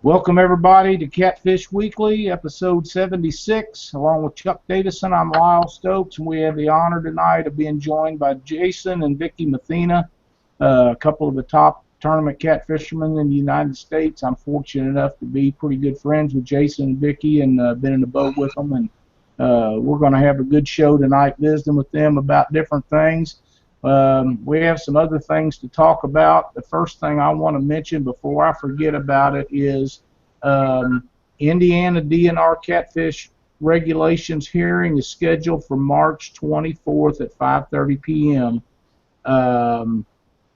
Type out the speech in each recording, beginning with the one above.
Welcome everybody to Catfish Weekly, episode 76. Along with Chuck Davison, I'm Lyle Stokes, and we have the honor tonight of being joined by Jason and Vicky Mathenia, a couple of the top tournament catfishermen in the United States. I'm fortunate enough to be pretty good friends with Jason and Vicky, and been in the boat with them. And we're going to have a good show tonight, visiting with them about different things. We have some other things to talk about. The first thing I want to mention before I forget about it is Indiana DNR catfish regulations hearing is scheduled for March 24th at 5:30 p.m.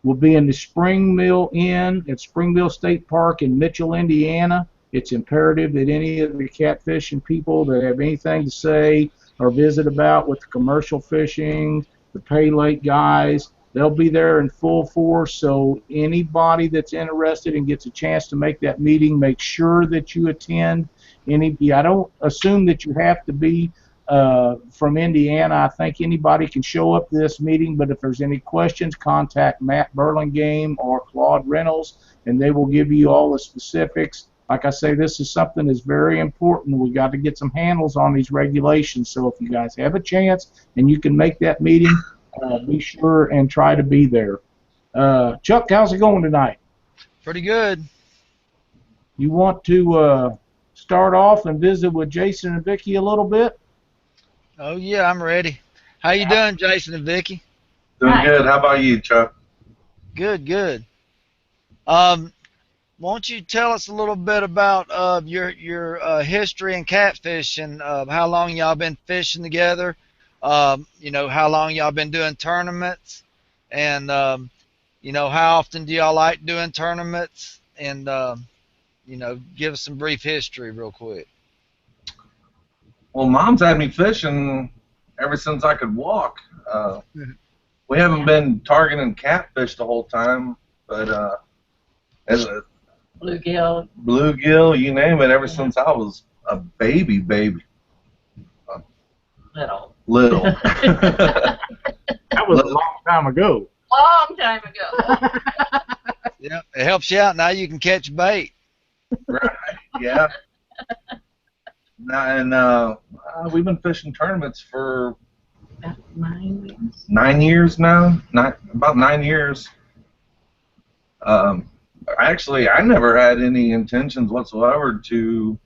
We'll be in the Spring Mill Inn at Springville State Park in Mitchell, Indiana. It's imperative that any of the catfishing people that have anything to say or visit about with the commercial fishing, the pay late guys, they'll be there in full force. So anybody that's interested and gets a chance to make that meeting, make sure that you attend. I don't assume that you have to be from Indiana. I think anybody can show up to this meeting, but if there's any questions, contact Matt Burlingame or Claude Reynolds, and they will give you all the specifics. Like I say, this is something that's very important. We got to get some handles on these regulations. So if you guys have a chance and you can make that meeting, be sure and try to be there. Chuck, how's it going tonight? Pretty good. You want to start off and visit with Jason and Vicky a little bit? Oh yeah, I'm ready. How you doing, Jason and Vicky? Doing good. How about you, Chuck? Good, good. Won't you tell us a little bit about your history in catfishing? How long y'all been fishing together? You know, how long y'all been doing tournaments? And you know, how often do y'all like doing tournaments? And you know, give us some brief history real quick. Well, Mom's had me fishing ever since I could walk. We haven't been targeting catfish the whole time, but as a bluegill, you name it, ever since I was a baby. Little. That was a long time ago. Long time ago. Yeah, it helps you out. Now you can catch bait. Right, yeah. And we've been fishing tournaments for About 9 years. 9 years now. About 9 years. Actually, I never had any intentions whatsoever to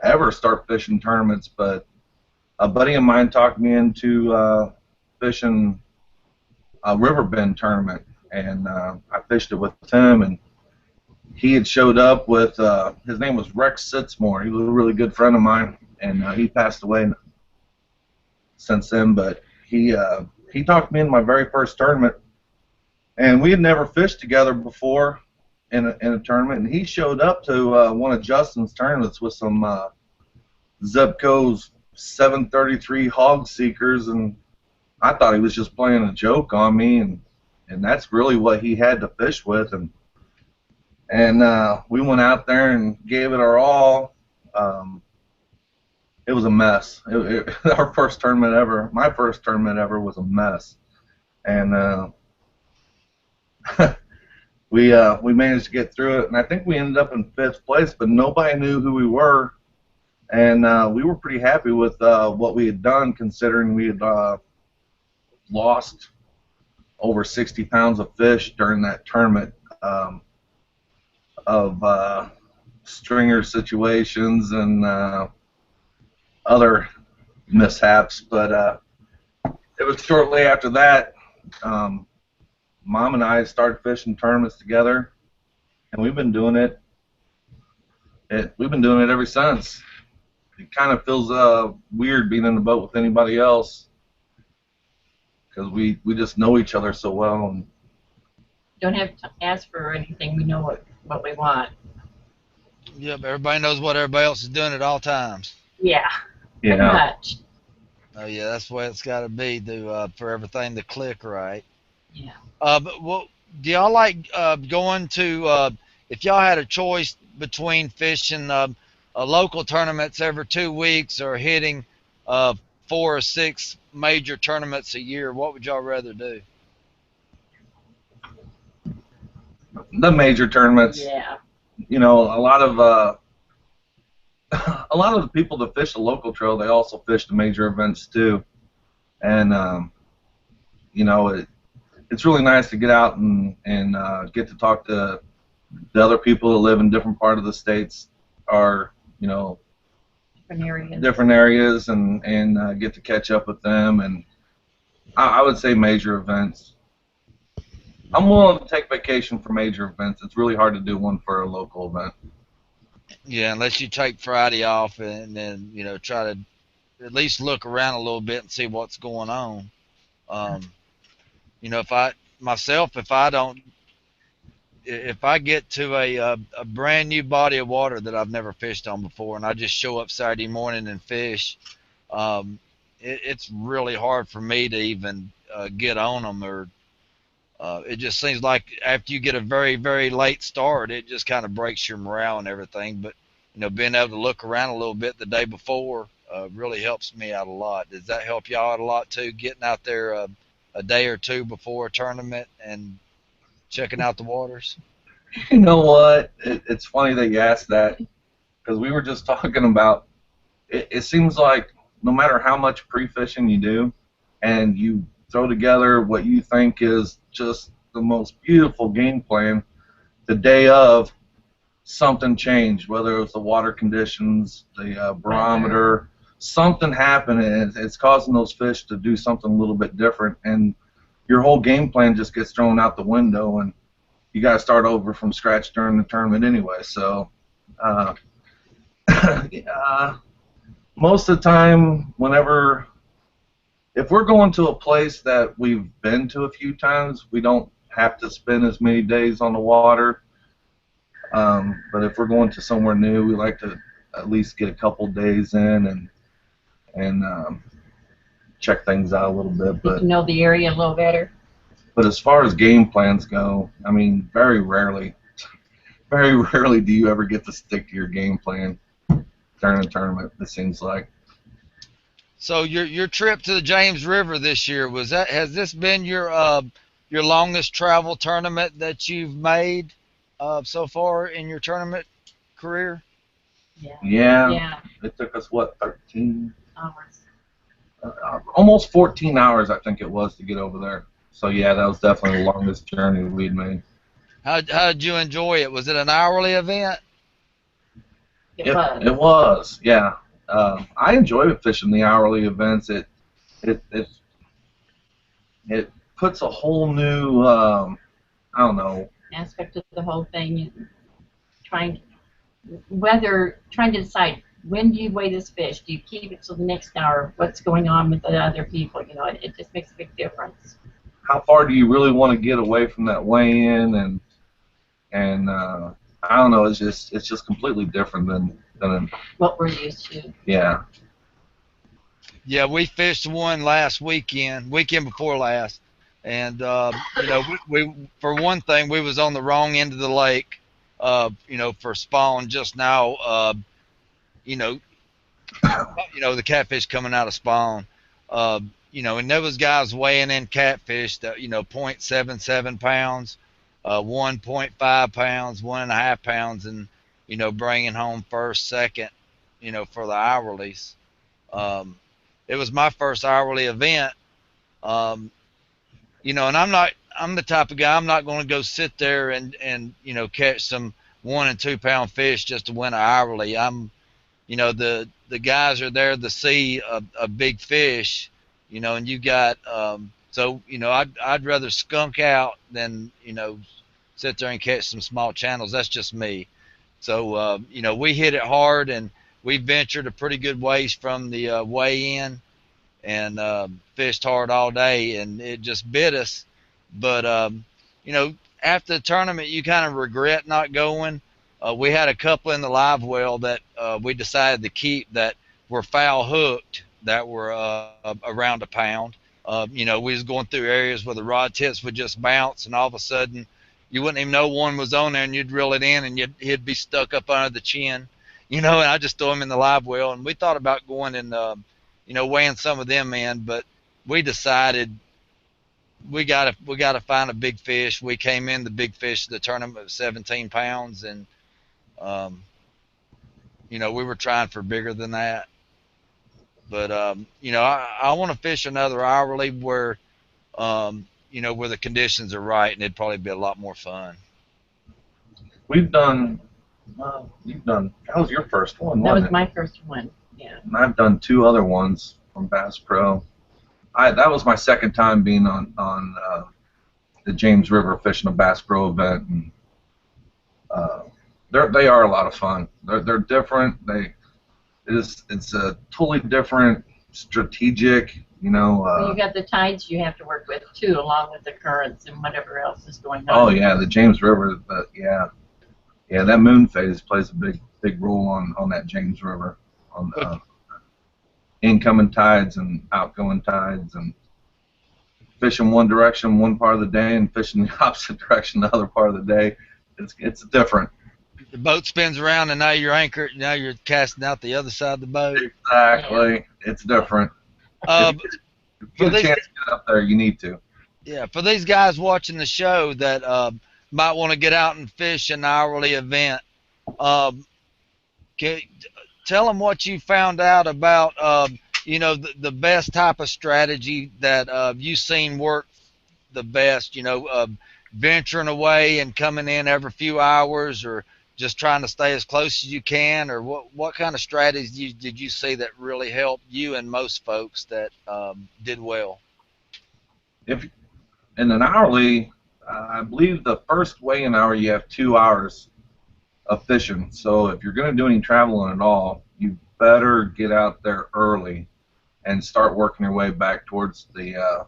ever start fishing tournaments, but a buddy of mine talked me into fishing a river bend tournament, and I fished it with him, and he had showed up with, his name was Rex Sitzmore. He was a really good friend of mine, and he passed away since then, but he talked me into my very first tournament, and we had never fished together before in a tournament, and he showed up to one of Justin's tournaments with some Zebco's 733 hog seekers, and I thought he was just playing a joke on me, and that's really what he had to fish with, and we went out there and gave it our all. It was a mess. Our first tournament ever, my first tournament ever, was a mess, and we managed to get through it, and I think we ended up in 5th place, but nobody knew who we were, and we were pretty happy with what we had done, considering we had lost over 60 pounds of fish during that tournament, of stringer situations and other mishaps. But it was shortly after that, Mom and I started fishing tournaments together, and we've been doing it. We've been doing it ever since. It kind of feels weird being in the boat with anybody else, because we just know each other so well. And Don't have to ask for anything. We know what we want. Yep, everybody knows what everybody else is doing at all times. Yeah. Pretty yeah, much. Oh yeah, that's the way it's got to be for everything to click right. Yeah. But what do y'all like going to? If y'all had a choice between fishing local tournaments every 2 weeks or hitting 4 or 6 major tournaments a year, what would y'all rather do? the major tournaments. Yeah. you know, a lot of a lot of the people that fish the local trail, they also fish the major events too, and you know, it's really nice to get out and get to talk to the other people that live in different part of the states, are, you know, different areas, and get to catch up with them. And I would say major events. I'm willing to take vacation for major events. It's really hard to do one for a local event. Yeah, unless you take Friday off and then, you know, try to at least look around a little bit and see what's going on. Um, you know, if I myself, if I get to a brand new body of water that I've never fished on before, and I just show up Saturday morning and fish, it's really hard for me to even get on them. Or it just seems like after you get a very, very late start, it just kind of breaks your morale and everything. But, you know, being able to look around a little bit the day before really helps me out a lot. Does that help y'all out a lot too, getting out there a day or two before a tournament and checking out the waters? You know what? It's funny that you asked that, because we were just talking about it. It seems like no matter how much pre-fishing you do, and you throw together what you think is just the most beautiful game plan, the day of, something changed, whether it was the water conditions, the barometer, something happened, and it's causing those fish to do something a little bit different, and your whole game plan just gets thrown out the window, and you got to start over from scratch during the tournament anyway. So, yeah, most of the time, if we're going to a place that we've been to a few times, we don't have to spend as many days on the water. But if we're going to somewhere new, we like to at least get a couple days in and check things out a little bit. But you know the area a little better. But as far as game plans go, I mean, very rarely do you ever get to stick to your game plan during a tournament, it seems like. So your trip to the James River this year, has this been your longest travel tournament that you've made so far in your tournament career? Yeah. It took us, what, 13 hours? Almost 14 hours, I think it was, to get over there. So yeah, that was definitely the longest journey we'd made. How did you enjoy it? Was it an hourly event? It was, yeah. I enjoy fishing the hourly events. It puts a whole new I don't know, aspect of the whole thing. Trying to decide, when do you weigh this fish? Do you keep it till the next hour? What's going on with the other people? You know, it just makes a big difference. How far do you really want to get away from that weigh-in, and I don't know. It's just completely different than what we're used to. Yeah. Yeah, we fished one weekend before last, and you know, we for one thing, we was on the wrong end of the lake, you know, for spawn just now. You know, the catfish coming out of spawn. You know, and there was guys weighing in catfish that, you know, 0.77 pounds, 1.5 pounds, 1.5 pounds, and, you know, bringing home first, second, you know, for the hourlies. It was my first hourly event. You know, and I'm the type of guy, I'm not going to go sit there and, you know, catch some 1 and 2 pound fish just to win an hourly. You know, the guys are there to see a big fish, you know, and you got, so, you know, I'd rather skunk out than, you know, sit there and catch some small channels. That's just me. So, you know, we hit it hard, and we ventured a pretty good ways from the weigh-in, and fished hard all day, and it just bit us. But, you know, after the tournament, you kind of regret not going. We had a couple in the live well that we decided to keep that were foul hooked, that were around a pound. You know, we was going through areas where the rod tips would just bounce, and all of a sudden you wouldn't even know one was on there, and you'd reel it in, and he'd be stuck up under the chin. You know, and I just throw him in the live well. And we thought about going and, you know, weighing some of them in, but we decided we gotta find a big fish. We came in the big fish of the tournament of 17 pounds, and You know, we were trying for bigger than that. But you know, I want to fish another hourly where you know, where the conditions are right, and it'd probably be a lot more fun. We've done. Well, you've done. That was your first one, That wasn't was it? my first one. Yeah. And I've done 2 other ones from Bass Pro. That was my second time being on the James River fishing a Bass Pro event, and uh, they are a lot of fun. They're different. It's a totally different strategic. You know. Well, you got the tides you have to work with too, along with the currents and whatever else is going on. Oh yeah, the James River. Yeah, that moon phase plays a big role on that James River, on incoming tides and outgoing tides, and fishing one direction one part of the day and fishing the opposite direction the other part of the day. It's different. The boat spins around, and now you're anchored. Now you're casting out the other side of the boat. Exactly. Yeah. It's different. If you get a chance to get up there, you need to. Yeah, for these guys watching the show that might want to get out and fish an hourly event, tell them what you found out about, you know, the best type of strategy that you've seen work the best, you know, venturing away and coming in every few hours, or just trying to stay as close as you can, or what kind of strategies did you see that really helped you and most folks that did well? If in an hourly, I believe the first weigh-in hour you have 2 hours of fishing. So if you're going to do any traveling at all, you better get out there early and start working your way back towards the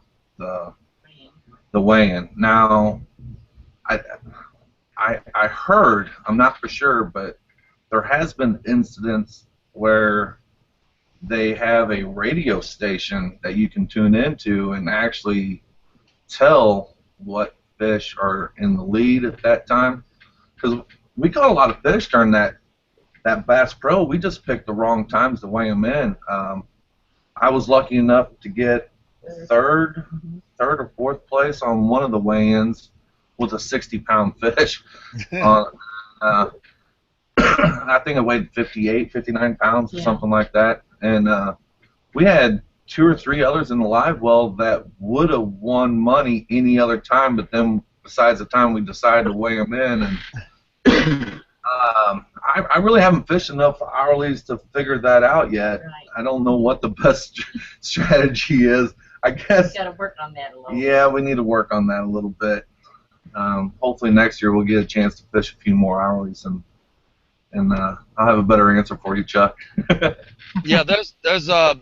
weigh-in. Now, I heard, I'm not for sure, but there has been incidents where they have a radio station that you can tune into and actually tell what fish are in the lead at that time. Because we caught a lot of fish during that Bass Pro. We just picked the wrong times to weigh them in. I was lucky enough to get third or fourth place on one of the weigh-ins with a 60-pound fish. I think it weighed 58, 59 pounds or something like that. And we had 2 or 3 others in the live well that would have won money any other time, but then besides the time we decided to weigh them in. And I really haven't fished enough hourlies to figure that out yet. Right. I don't know what the best strategy is. I guess we've got to work on that a little. Yeah, we need to work on that a little bit. Hopefully next year we'll get a chance to fish a few more hourlies, and I'll have a better answer for you, Chuck. Yeah, there's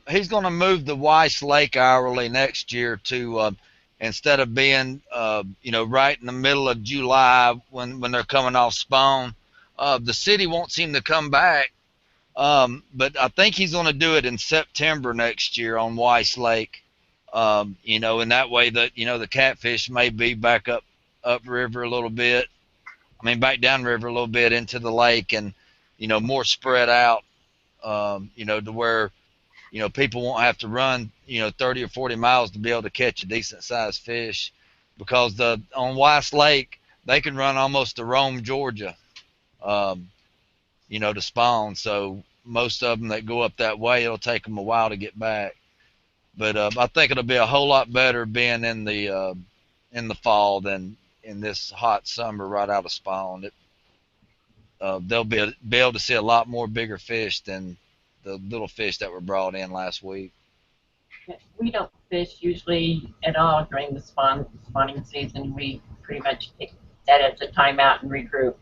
he's going to move the Weiss Lake hourly next year to instead of being you know, right in the middle of July when they're coming off spawn. The city won't seem to come back, but I think he's going to do it in September next year on Weiss Lake. You know, and that way that, you know, the catfish may be back upriver a little bit. I mean, back downriver a little bit into the lake, and, you know, more spread out. You know, to where, you know, people won't have to run, you know, 30 or 40 miles to be able to catch a decent sized fish, because on Weiss Lake they can run almost to Rome, Georgia, you know, to spawn. So most of them that go up that way, it'll take them a while to get back. But I think it'll be a whole lot better being in the fall than in this hot summer right out of spawn. They'll be able to see a lot more bigger fish than the little fish that were brought in last week. We don't fish usually at all during the spawning season. We pretty much take that as a timeout and regroup.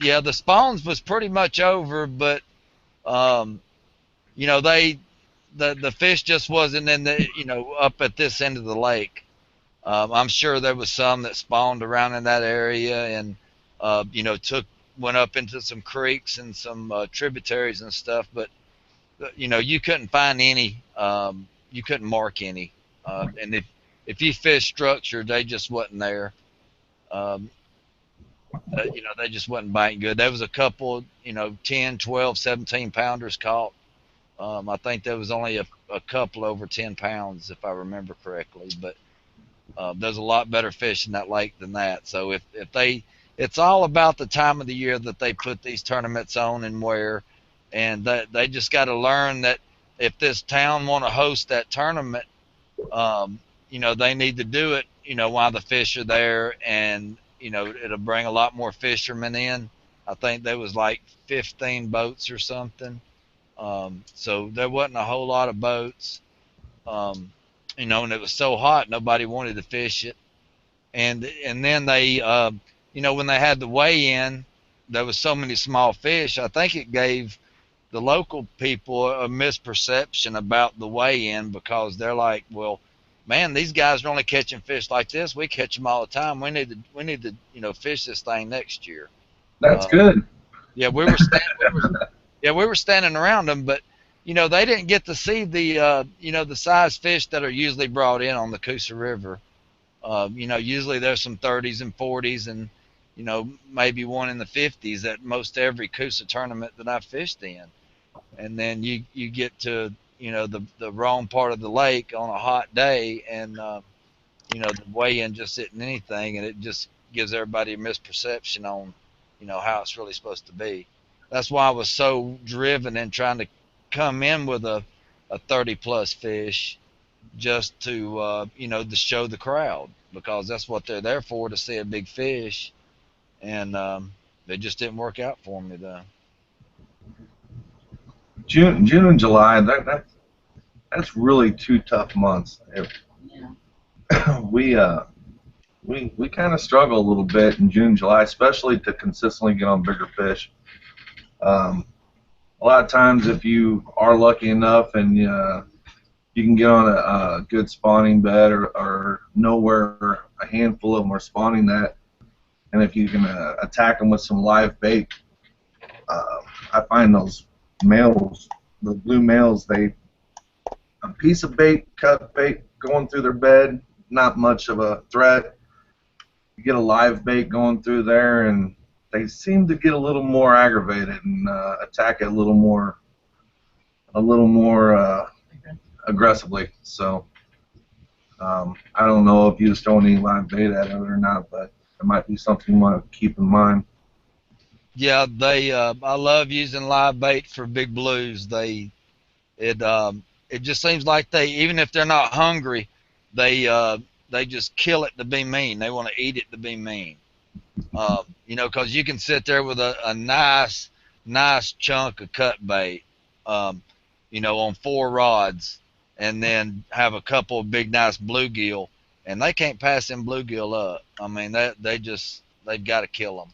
Yeah, the spawns was pretty much over, but you know, the fish just wasn't in the, you know, up at this end of the lake. I'm sure there was some that spawned around in that area, and you know, went up into some creeks and some tributaries and stuff, but you know, you couldn't find any, you couldn't mark any, and if you fish structured, they just wasn't there. You know, they just wasn't biting good. There was a couple, you know, 10, 12, 17 pounders caught. I think there was only a couple over 10 pounds, if I remember correctly. But There's a lot better fish in that lake than that. So if they, it's all about the time of the year that they put these tournaments on and where, and they just got to learn that if this town want to host that tournament, you know, they need to do it, you know, while the fish are there, and you know, it'll bring a lot more fishermen in. I think there was like 15 boats or something. So there wasn't a whole lot of boats. Um, you know, and it was so hot, nobody wanted to fish it. And then they, you know, when they had the weigh-in, there was so many small fish. I think it gave the local people a misperception about the weigh-in, because they're like, well, man, these guys are only catching fish like this. We catch them all the time. We need to, you know, fish this thing next year. That's good. Yeah, we were standing around them, but you know, they didn't get to see the you know, the size fish that are usually brought in on the Coosa River. You know, usually there's some 30s and 40s, and you know, maybe one in the 50s at most every Coosa tournament that I've fished in. And then you get to, you know, the wrong part of the lake on a hot day, and you know, the weigh-in just isn't anything, and it just gives everybody a misperception on, you know, how it's really supposed to be. That's why I was so driven in trying to come in with a 30 plus fish, just to you know, to show the crowd, because that's what they're there for, to see a big fish. And it just didn't work out for me though. June and July, that's really 2 tough months. Yeah. We kind of struggle a little bit in June and July, especially to consistently get on bigger fish. A lot of times, if you are lucky enough and you can get on a good spawning bed, or know where a handful of them are spawning at, and if you can attack them with some live bait, I find those males, the blue males, a piece of bait, cut bait going through their bed, not much of a threat. You get a live bait going through there, and they seem to get a little more aggravated and attack it a little more aggressively. So I don't know if you just throw any live bait at it or not, but it might be something you want to keep in mind. Yeah, I love using live bait for big blues. It just seems like they, even if they're not hungry, they just kill it to be mean. They want to eat it to be mean. You know, because you can sit there with a nice chunk of cut bait, you know, on 4 rods, and then have a couple of big nice bluegill, and they can't pass them bluegill up. I mean, they've got to kill them.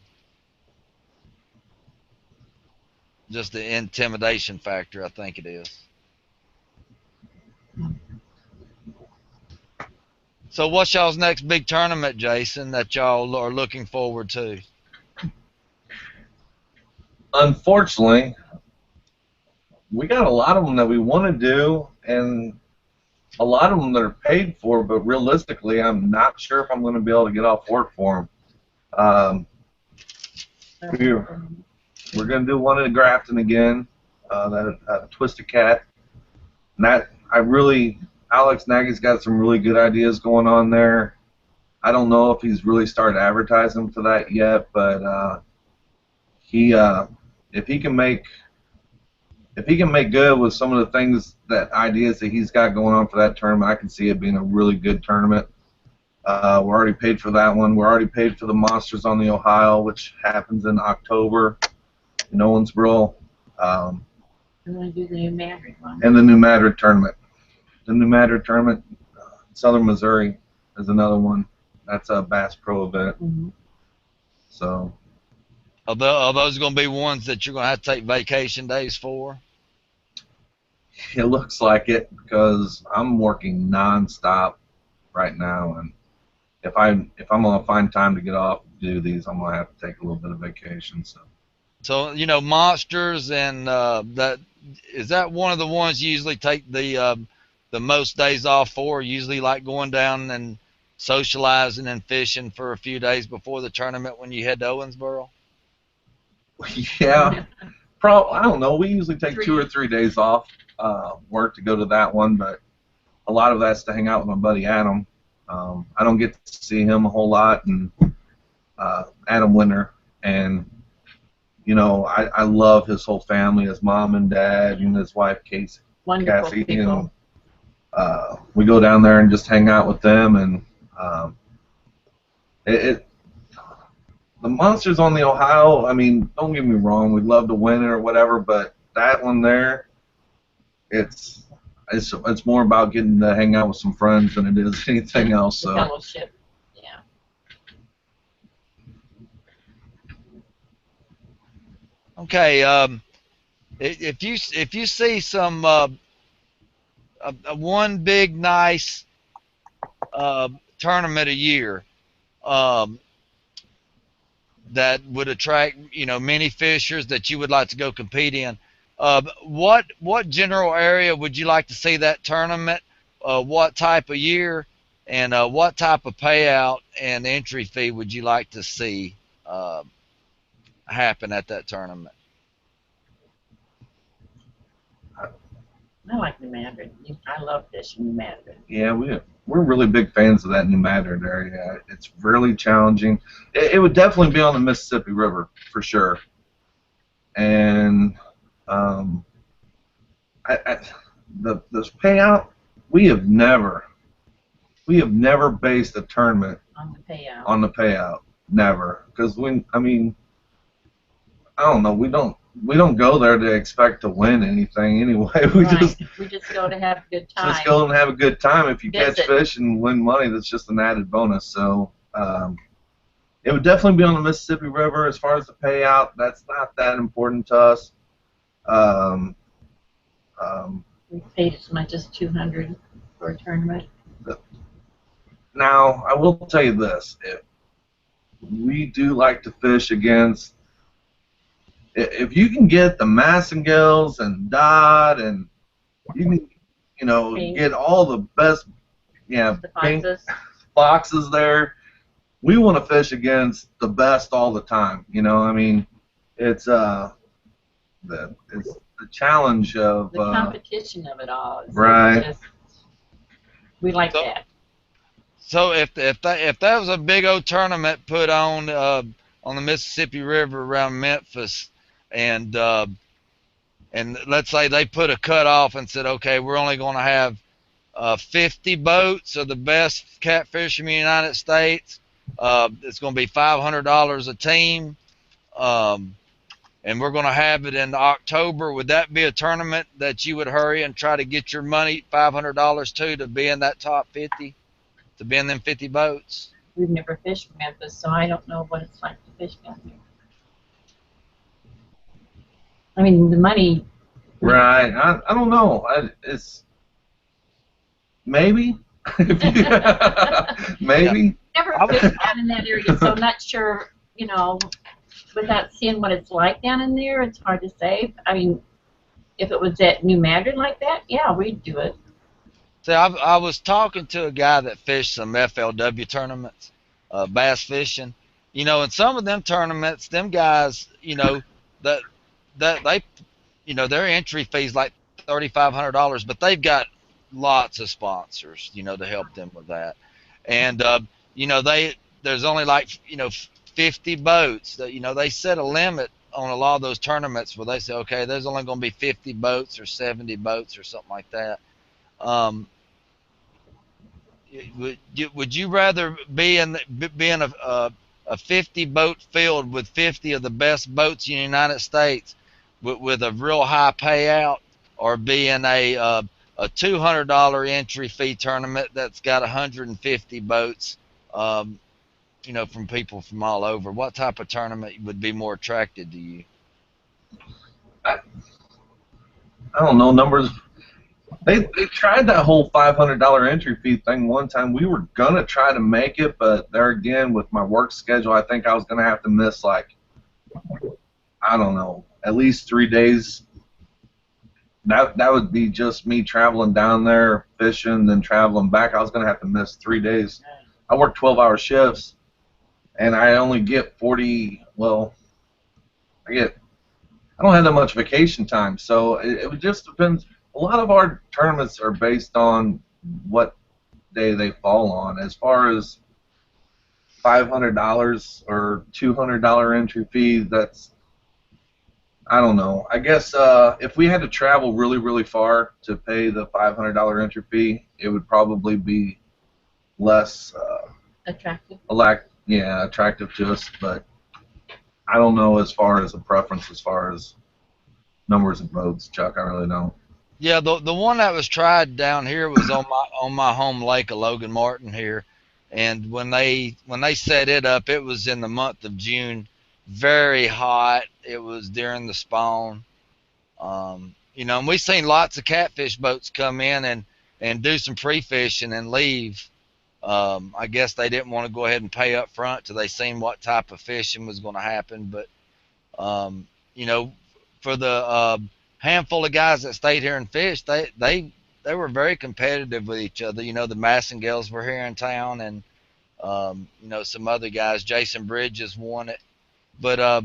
Just the intimidation factor, I think it is. So what's y'all's next big tournament, Jason, that y'all are looking forward to? Unfortunately, we got a lot of them that we want to do, and a lot of them that are paid for, but realistically, I'm not sure if I'm going to be able to get off work for them. We're going to do one in Grafton again, that Twisted Cat. And that, Alex Nagy's got some really good ideas going on there. I don't know if he's really started advertising for that yet, but if he can make good with some of the things, that ideas that he's got going on for that tournament, I can see it being a really good tournament. We're already paid for that one. We're already paid for the Monsters on the Ohio, which happens in October in Owensboro. We want to do the New Madrid one. And the New Madrid tournament. The New Madrid tournament, Southern Missouri, is another one. That's a Bass Pro event. Mm-hmm. So. Are those going to be ones that you're going to have to take vacation days for? It looks like it, because I'm working nonstop right now, and if I'm going to find time to get off and do these, I'm going to have to take a little bit of vacation. So you know, Monsters, and is that one of the ones you usually take the most days off for? Usually like going down and socializing and fishing for a few days before the tournament when you head to Owensboro? Yeah, I don't know. We usually take 2 or 3 days off work to go to that one, but a lot of that's to hang out with my buddy Adam. I don't get to see him a whole lot, and Adam Winter, and you know, I love his whole family, his mom and dad, and his wife Casey. Wonderful Cassie, people. and we go down there and just hang out with them, and it the Monsters on the Ohio. I mean, don't get me wrong, we'd love to win it or whatever, but that one there, it's more about getting to hang out with some friends than it is anything else. So. Fellowship. Yeah. Okay. If you see some one big nice tournament a year that would attract many fishers that you would like to go compete in, what general area would you like to see that tournament? What type of year, and what type of payout and entry fee would you like to see happen at that tournament? I like New Madrid. I love fishing New Madrid. Yeah, we're really big fans of that New Madrid area. It's really challenging. It would definitely be on the Mississippi River for sure. And this payout, we have never based a tournament on the payout. Never, because I don't know, we don't go there to expect to win anything anyway. We just go to have a good time. Just go and have a good time. If you Visit. catch fish and win money, that's just an added bonus. So it would definitely be on the Mississippi River. As far as the payout, that's not that important to us. We paid as much as $200 for a tournament. Now, I will tell you this: we do like to fish against. If you can get the Massengills and Dodd, and you can, Pink. get all the best, The pink foxes. foxes there, we want to fish against the best all the time. It's the challenge of The competition of it all. Right. We like that. So if that was a big old tournament put on the Mississippi River around Memphis, and let's say they put a cutoff and said, okay, we're only going to have 50 boats of the best catfish in the United States. It's going to be $500 a team, and we're going to have it in October. Would that be a tournament that you would hurry and try to get your money, $500 to be in that top 50, to be in them 50 boats? We've never fished Memphis, so I don't know what it's like to fish down here. I mean, the money. Right. I don't know. It's maybe. Maybe. Never fished down in that area, so I'm not sure. Without seeing what it's like down in there, it's hard to say. I mean, if it was at New Madrid like that, yeah, we'd do it. See, I was talking to a guy that fished some FLW tournaments, bass fishing. In some of them tournaments, them guys, that they, their entry fee's like $3,500, but they've got lots of sponsors, to help them with that. And there's only like 50 boats. That they set a limit on a lot of those tournaments where they say, okay, there's only going to be 50 boats or 70 boats or something like that. Would you rather be in a 50 boat field with 50 of the best boats in the United States with a real high payout, or be in a $200 entry fee tournament that's got 150 boats, from people from all over? What type of tournament would be more attractive to you? I don't know, numbers. They tried that whole $500 entry fee thing one time. We were gonna try to make it, but there again, with my work schedule, I think I was gonna have to miss, like, I don't know, at least 3 days. That would be just me traveling down there, fishing, then traveling back. I was gonna have to miss 3 days. I work 12-hour shifts, and I only get 40. Well, I don't have that much vacation time, so it just depends. A lot of our tournaments are based on what day they fall on. As far as $500 or $200 entry fee, that's, I don't know. I guess if we had to travel really, really far to pay the $500 entry fee, it would probably be less Attractive. attractive to us. But I don't know as far as a preference as far as numbers of boats, Chuck. I really don't. Yeah, the one that was tried down here was on my home lake of Logan Martin here, and when they set it up, it was in the month of June, very hot. It was during the spawn, and we've seen lots of catfish boats come in and do some pre-fishing and leave. I guess they didn't want to go ahead and pay up front till they seen what type of fishing was going to happen, but um, you know, for the handful of guys that stayed here and fished, they were very competitive with each other. The Massengales were here in town, and some other guys. Jason Bridges won it, but I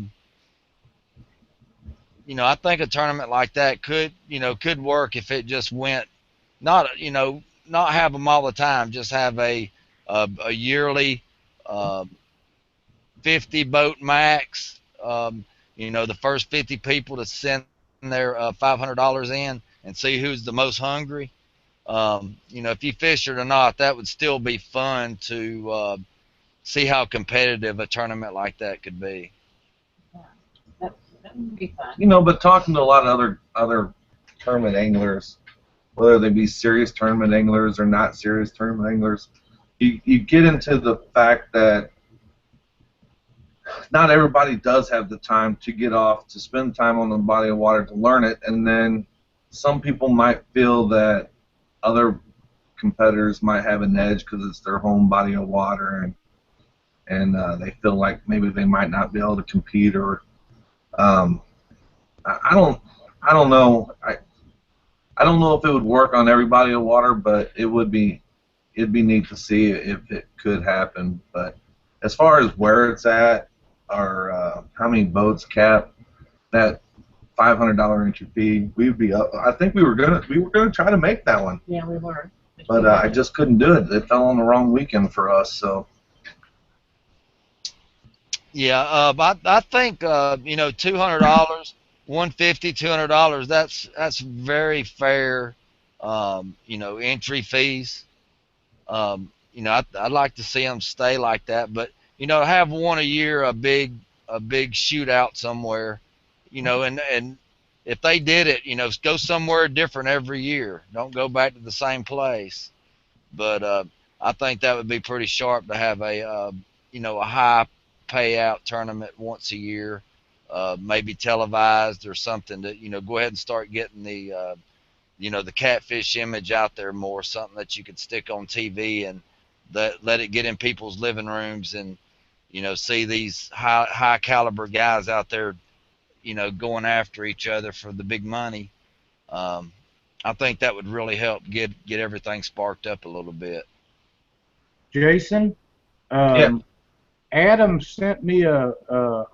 think a tournament like that could work if it just went not have them all the time, just have a yearly uh, 50 boat max. The first 50 people to send their $500 in and see who's the most hungry. If you fish it or not, that would still be fun to see how competitive a tournament like that could be. Yeah, that would be fun. But talking to a lot of other tournament anglers, whether they be serious tournament anglers or not serious tournament anglers, you get into the fact that not everybody does have the time to get off, to spend time on the body of water to learn it, and then some people might feel that other competitors might have an edge because it's their home body of water, and they feel like maybe they might not be able to compete, or I don't know. I don't know if it would work on every body of water, but it'd be neat to see if it could happen. But as far as where it's at, or how many boats cap, that $500 entry fee, we'd be up. I think we were gonna try to make that one. Yeah, we were. But I just couldn't do it. It fell on the wrong weekend for us. So. Yeah, I think $200, $150, $200. That's very fair. Entry fees. I'd like to see them stay like that, but have one a year, a big shootout somewhere, and if they did it, go somewhere different every year. Don't go back to the same place. But I think that would be pretty sharp to have a high payout tournament once a year, maybe televised or something to go ahead and start getting the catfish image out there more, something that you could stick on TV and let it get in people's living rooms, and see these high caliber guys out there going after each other for the big money. I think that would really help get everything sparked up a little bit. Jason, Yeah. Adam sent me or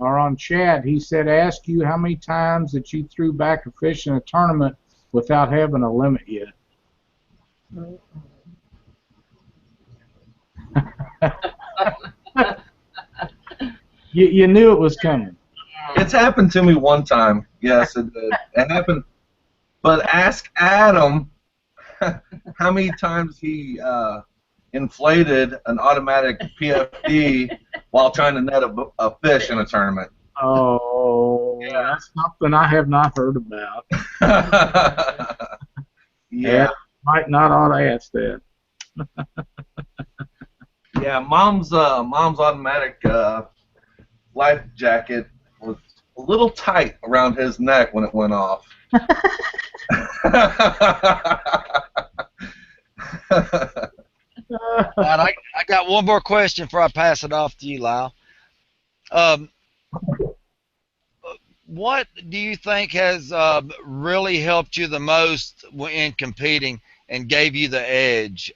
on chat, he said, ask you how many times that you threw back a fish in a tournament without having a limit yet. You knew it was coming. It's happened to me one time. Yes, it did. It happened. But ask Adam how many times he inflated an automatic PFD while trying to net a fish in a tournament. Oh, yeah. That's something I have not heard about. Yeah. Might not ought to ask that. Yeah, mom's automatic life jacket was a little tight around his neck when it went off. And I got one more question before I pass it off to you, Lyle. What do you think has really helped you the most in competing and gave you the edge?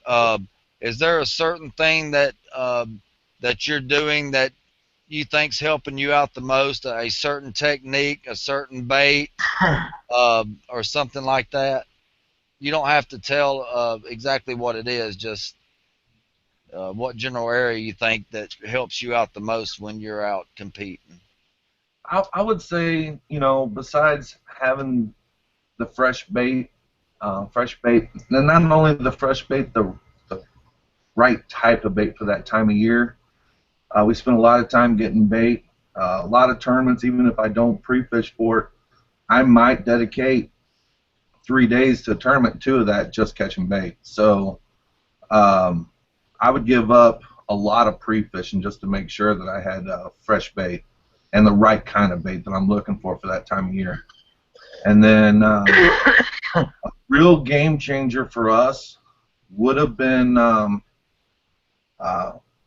Is there a certain thing that you're doing that you think's helping you out the most? A certain technique, a certain bait, or something like that? You don't have to tell exactly what it is. Just What general area you think that helps you out the most when you're out competing? I would say, besides having the fresh bait, and not only the fresh bait, the right type of bait for that time of year. We spend a lot of time getting bait. A lot of tournaments, even if I don't pre-fish for it, I might dedicate 3 days to a tournament, 2 of that just catching bait. So I would give up a lot of pre-fishing just to make sure that I had fresh bait and the right kind of bait that I'm looking for that time of year. And then a real game changer for us would have been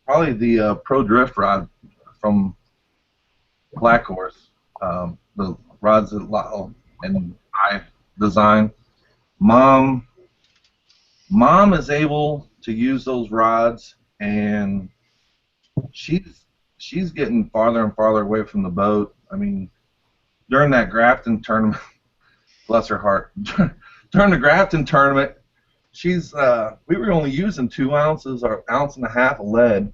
probably the Pro Drift rod from Black Horse. The rods that Lyle and I designed. Mom is able to use those rods, and she's getting farther and farther away from the boat. I mean, during that Grafton tournament, bless her heart, during the Grafton tournament, we were only using 2 ounces or 1.5 ounces of lead,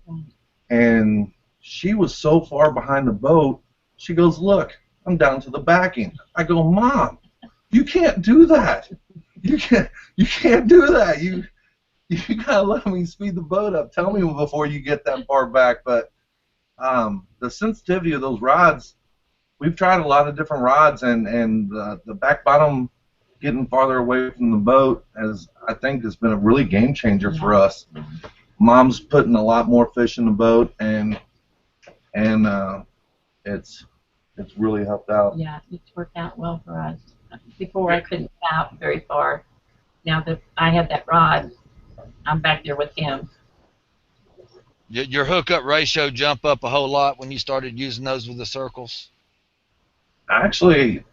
and she was so far behind the boat. She goes, "Look, I'm down to the backing." I go, "Mom, you can't do that. You can't do that. You gotta let me speed the boat up. Tell me before you get that far back." But the sensitivity of those rods, we've tried a lot of different rods, and the back bottom getting farther away from the boat I think has been a really game changer for us. Mom's putting a lot more fish in the boat, and it's really helped out. Yeah, it's worked out well for us. Before I couldn't out very far. Now that I have that rod, I'm back there with him. Your hookup ratio jump up a whole lot when you started using those with the circles? Actually,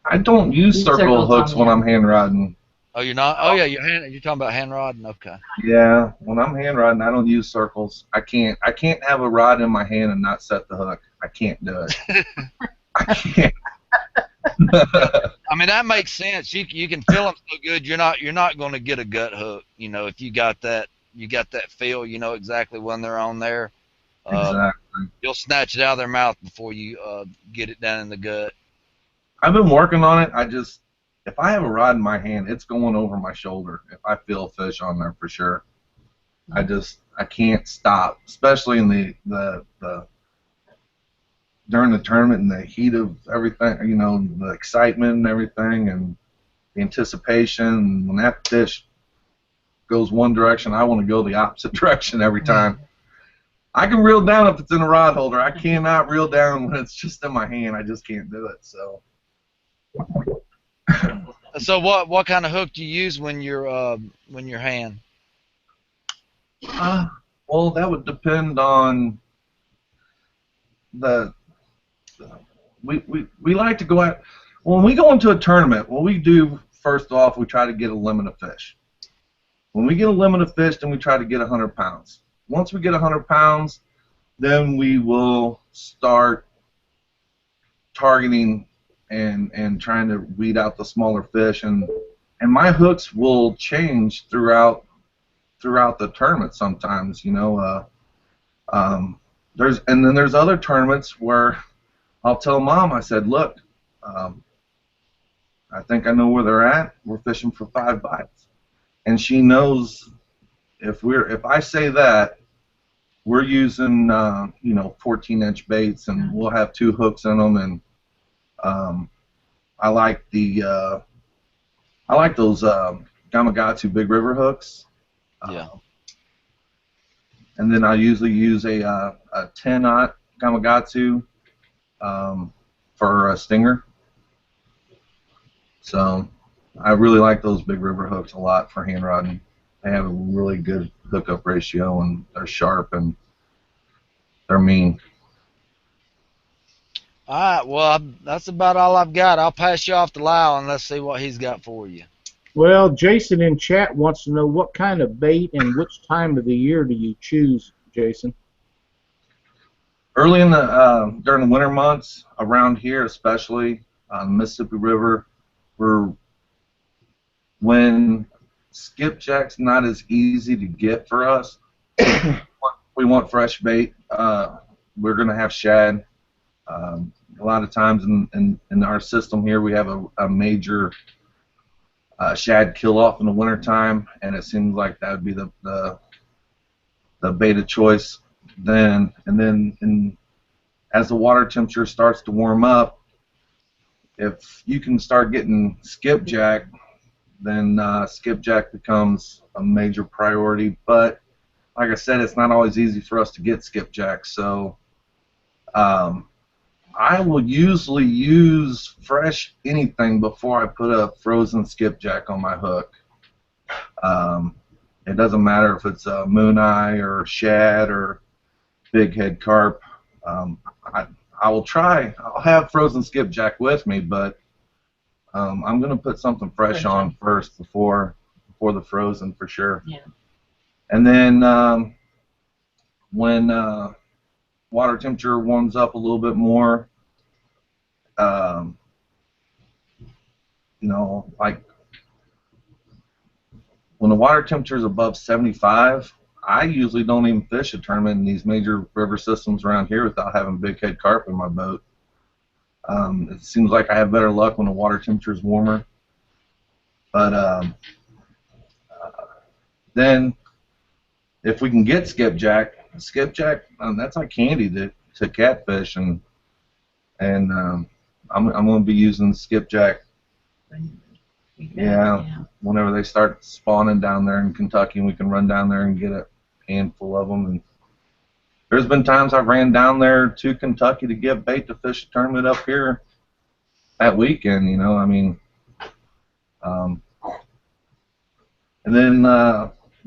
I don't use circle hooks when I'm hand rodding. Oh, you're not? Oh, yeah, you're talking about hand rodding? Okay. Yeah, when I'm hand rodding, I don't use circles. I can't have a rod in my hand and not set the hook. I can't do it. I can't. I mean, that makes sense. You can feel them so good. You're not going to get a gut hook. If you got that feel. You know exactly when they're on there. Exactly. You'll snatch it out of their mouth before you get it down in the gut. I've been working on it. If I have a rod in my hand, it's going over my shoulder. If I feel a fish on there, for sure. I can't stop, especially in the during the tournament and the heat of everything, the excitement and everything, and the anticipation. When that fish goes one direction, I want to go the opposite direction every time. I can reel down if it's in a rod holder. I cannot reel down when it's just in my hand. I just can't do it. So. So what kind of hook do you use when you're hand? Well, that would depend on we like to go out when we go into a tournament. What we do first off, we try to get a limit of fish. When we get a limit of fish, then we try to get 100 pounds. Once we get 100 pounds, then we will start targeting and trying to weed out the smaller fish, and my hooks will change throughout the tournament sometimes. There's other tournaments where I'll tell Mom, I said, "Look, I think I know where they're at. We're fishing for 5 bites," and she knows if I say that, we're using 14-inch baits, and we'll have 2 hooks in them, and I like those Gamakatsu Big River hooks. Yeah. And then I usually use a 10-aught Gamakatsu for a stinger. So I really like those Big River hooks a lot for hand rodding. They have a really good hookup ratio, and they're sharp and they're mean. All right, well, that's about all I've got. I'll pass you off to Lyle, and let's see what he's got for you. Well, Jason in chat wants to know what kind of bait and which time of the year do you choose, Jason? Early during the winter months, around here especially, on the Mississippi River, when skipjack's not as easy to get for us, we want fresh bait. We're going to have shad. A lot of times in our system here, we have a major shad kill-off in the wintertime, and it seems like that would be the bait of choice then. And then as the water temperature starts to warm up, if you can start getting skipjack, then skipjack becomes a major priority. But like I said, it's not always easy for us to get skipjack, so I will usually use fresh anything before I put a frozen skipjack on my hook. It doesn't matter if it's a moon eye or shad or big head carp. I will try. I'll have frozen skipjack with me, but I'm going to put something fresh on first before the frozen for sure. Yeah. And then when water temperature warms up a little bit more, you know, like when the water temperature is above 75, I usually don't even fish a tournament in these major river systems around here without having big head carp in my boat. It seems like I have better luck when the water temperature is warmer. But then if we can get skipjack, that's like candy to catfish, and I'm going to be using skipjack. Yeah, whenever they start spawning down there in Kentucky, and we can run down there and get a handful of them. And there's been times I've ran down there to Kentucky to get bait to fish a tournament up here that weekend. You know, I mean, and then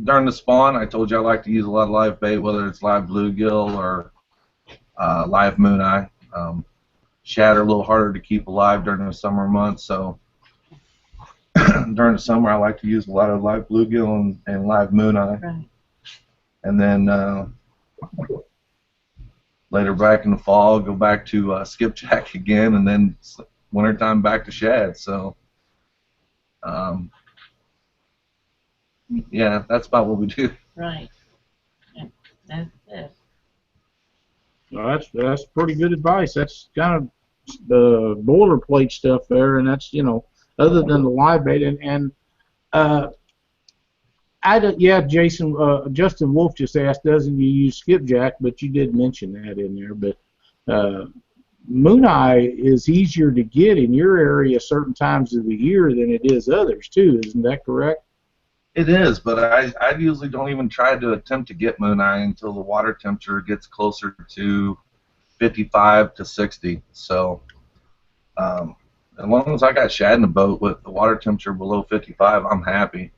during the spawn, I told you I like to use a lot of live bait, whether it's live bluegill or live moon eye. Shad are a little harder to keep alive during the summer months, so during the summer I like to use a lot of live bluegill and live moon eye. Right. And then later back in the fall, go back to skipjack again, and then wintertime back to shad. So yeah, that's about what we do. Right. Yeah, that's it. Well, that's pretty good advice. That's kind of the boilerplate stuff there, and that's, you know, other than the live bait. And yeah, Jason, Justin Wolf just asked, doesn't you use skipjack? But you did mention that in there. But moon eye is easier to get in your area certain times of the year than it is others too. Isn't that correct? It is, but I usually don't even try to attempt to get moon eye until the water temperature gets closer to 55 to 60. So as long as I got shad in the boat with the water temperature below 55, I'm happy.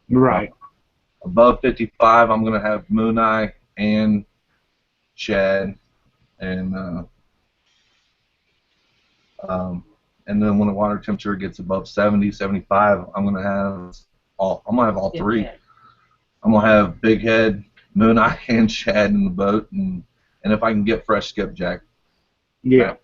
Right. Above 55, I'm going to have moon eye and shad, and then when the water temperature gets above 70, 75, I'm going to have all three. I'm going to have big head, moon eye, and shad in the boat, and if I can get fresh skipjack. Yeah.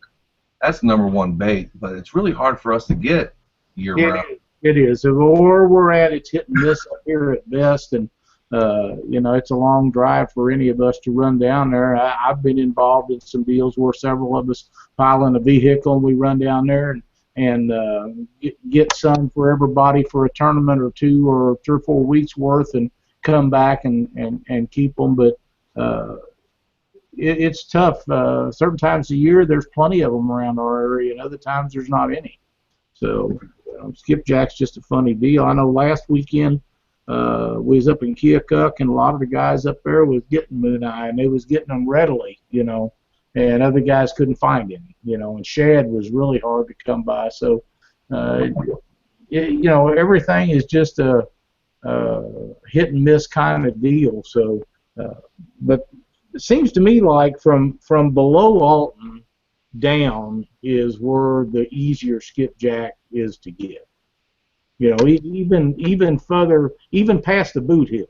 That's the #1 bait, but it's really hard for us to get year-round. It is. Or we're at it's hit and miss up here at best, and you know, it's a long drive for any of us to run down there. I've been involved in some deals where several of us pile in a vehicle and we run down there and get some for everybody for a tournament or 2 or 3 or 4 weeks worth, and come back and keep them. But it's tough. Certain times of the year there's plenty of them around our area, and other times there's not any. So skipjack's just a funny deal. I know last weekend we was up in Keokuk, and a lot of the guys up there was getting moon eye, and they was getting them readily, you know, and other guys couldn't find any, you know, and shad was really hard to come by. So you know, everything is just a hit and miss kind of deal. So but it seems to me like from below Alton down is where the easier skipjack is to get. You know, even further, even past the boot hill,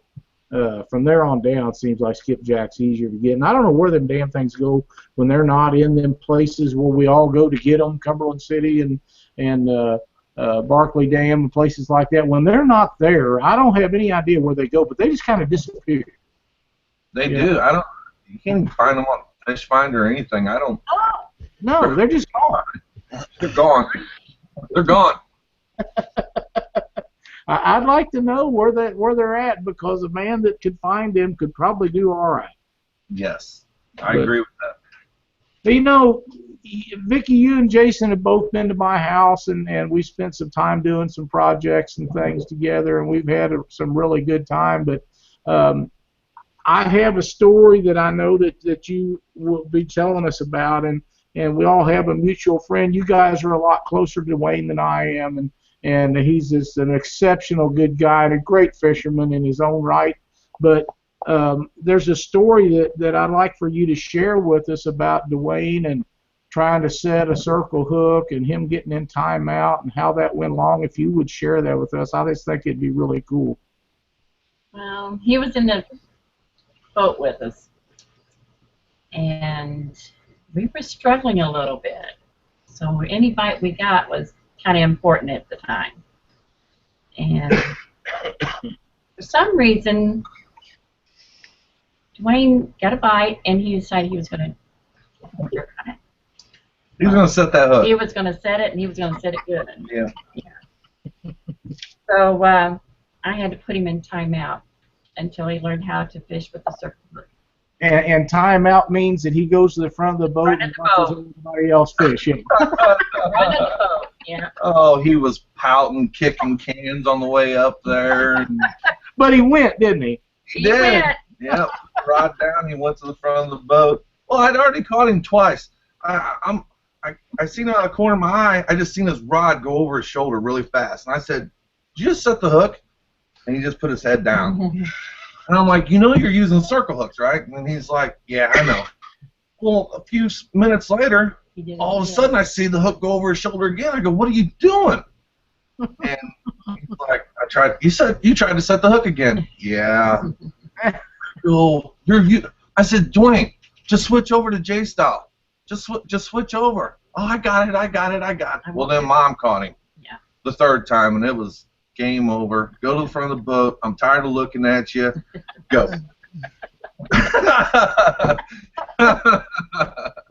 from there on down, it seems like skipjack's easier to get. And I don't know where them damn things go when they're not in them places where we all go to get them, Cumberland City and Barkley Dam and places like that. When they're not there, I don't have any idea where they go, but they just kind of disappear. They do. I don't. You can't even find them on Fish Finder or anything. I don't. No, they're just gone. They're gone. They're gone. I'd like to know where they're at, because a man that could find them could probably do all right. Yes, I agree with that. You know, Vicky, you and Jason have both been to my house, and we spent some time doing some projects and things together, and we've had some really good time. But I have a story that I know that you will be telling us about, and we all have a mutual friend. You guys are a lot closer to Wayne than I am, and he's just an exceptional good guy and a great fisherman in his own right. But there's a story that I'd like for you to share with us about Dwayne and trying to set a circle hook and him getting in timeout and how that went along. If you would share that with us, I just think it'd be really cool. Well, he was in the boat with us, and we were struggling a little bit. So any bite we got was kind of important at the time. And for some reason, Dwayne got a bite, and he decided he was going to work on it. He was going to set that hook. He was going to set it, and he was going to set it good. Yeah. So I had to put him in timeout until he learned how to fish with the circle hook. And timeout means that he goes to the front of the boat and watches everybody else fish. Yeah. Oh, he was pouting, kicking cans on the way up there. But he went, didn't he? He did. Yeah, rod down. He went to the front of the boat. Well, I'd already caught him twice. I seen him out of the corner of my eye. I just seen his rod go over his shoulder really fast, and I said, "Did you just set the hook?" And he just put his head down. And I'm like, "You know you're using circle hooks, right?" And he's like, "Yeah, I know." Well, a few minutes later, all of a sudden I see the hook go over his shoulder again. I go, "What are you doing?" And he's like, "You tried to set the hook again." Yeah. Go. I said, "Dwayne, just switch over to J style. Just switch over." "Oh, I got it. Well, then Mom caught him. Yeah. The third time, and it was game over. Go to the front of the boat. I'm tired of looking at you. Go.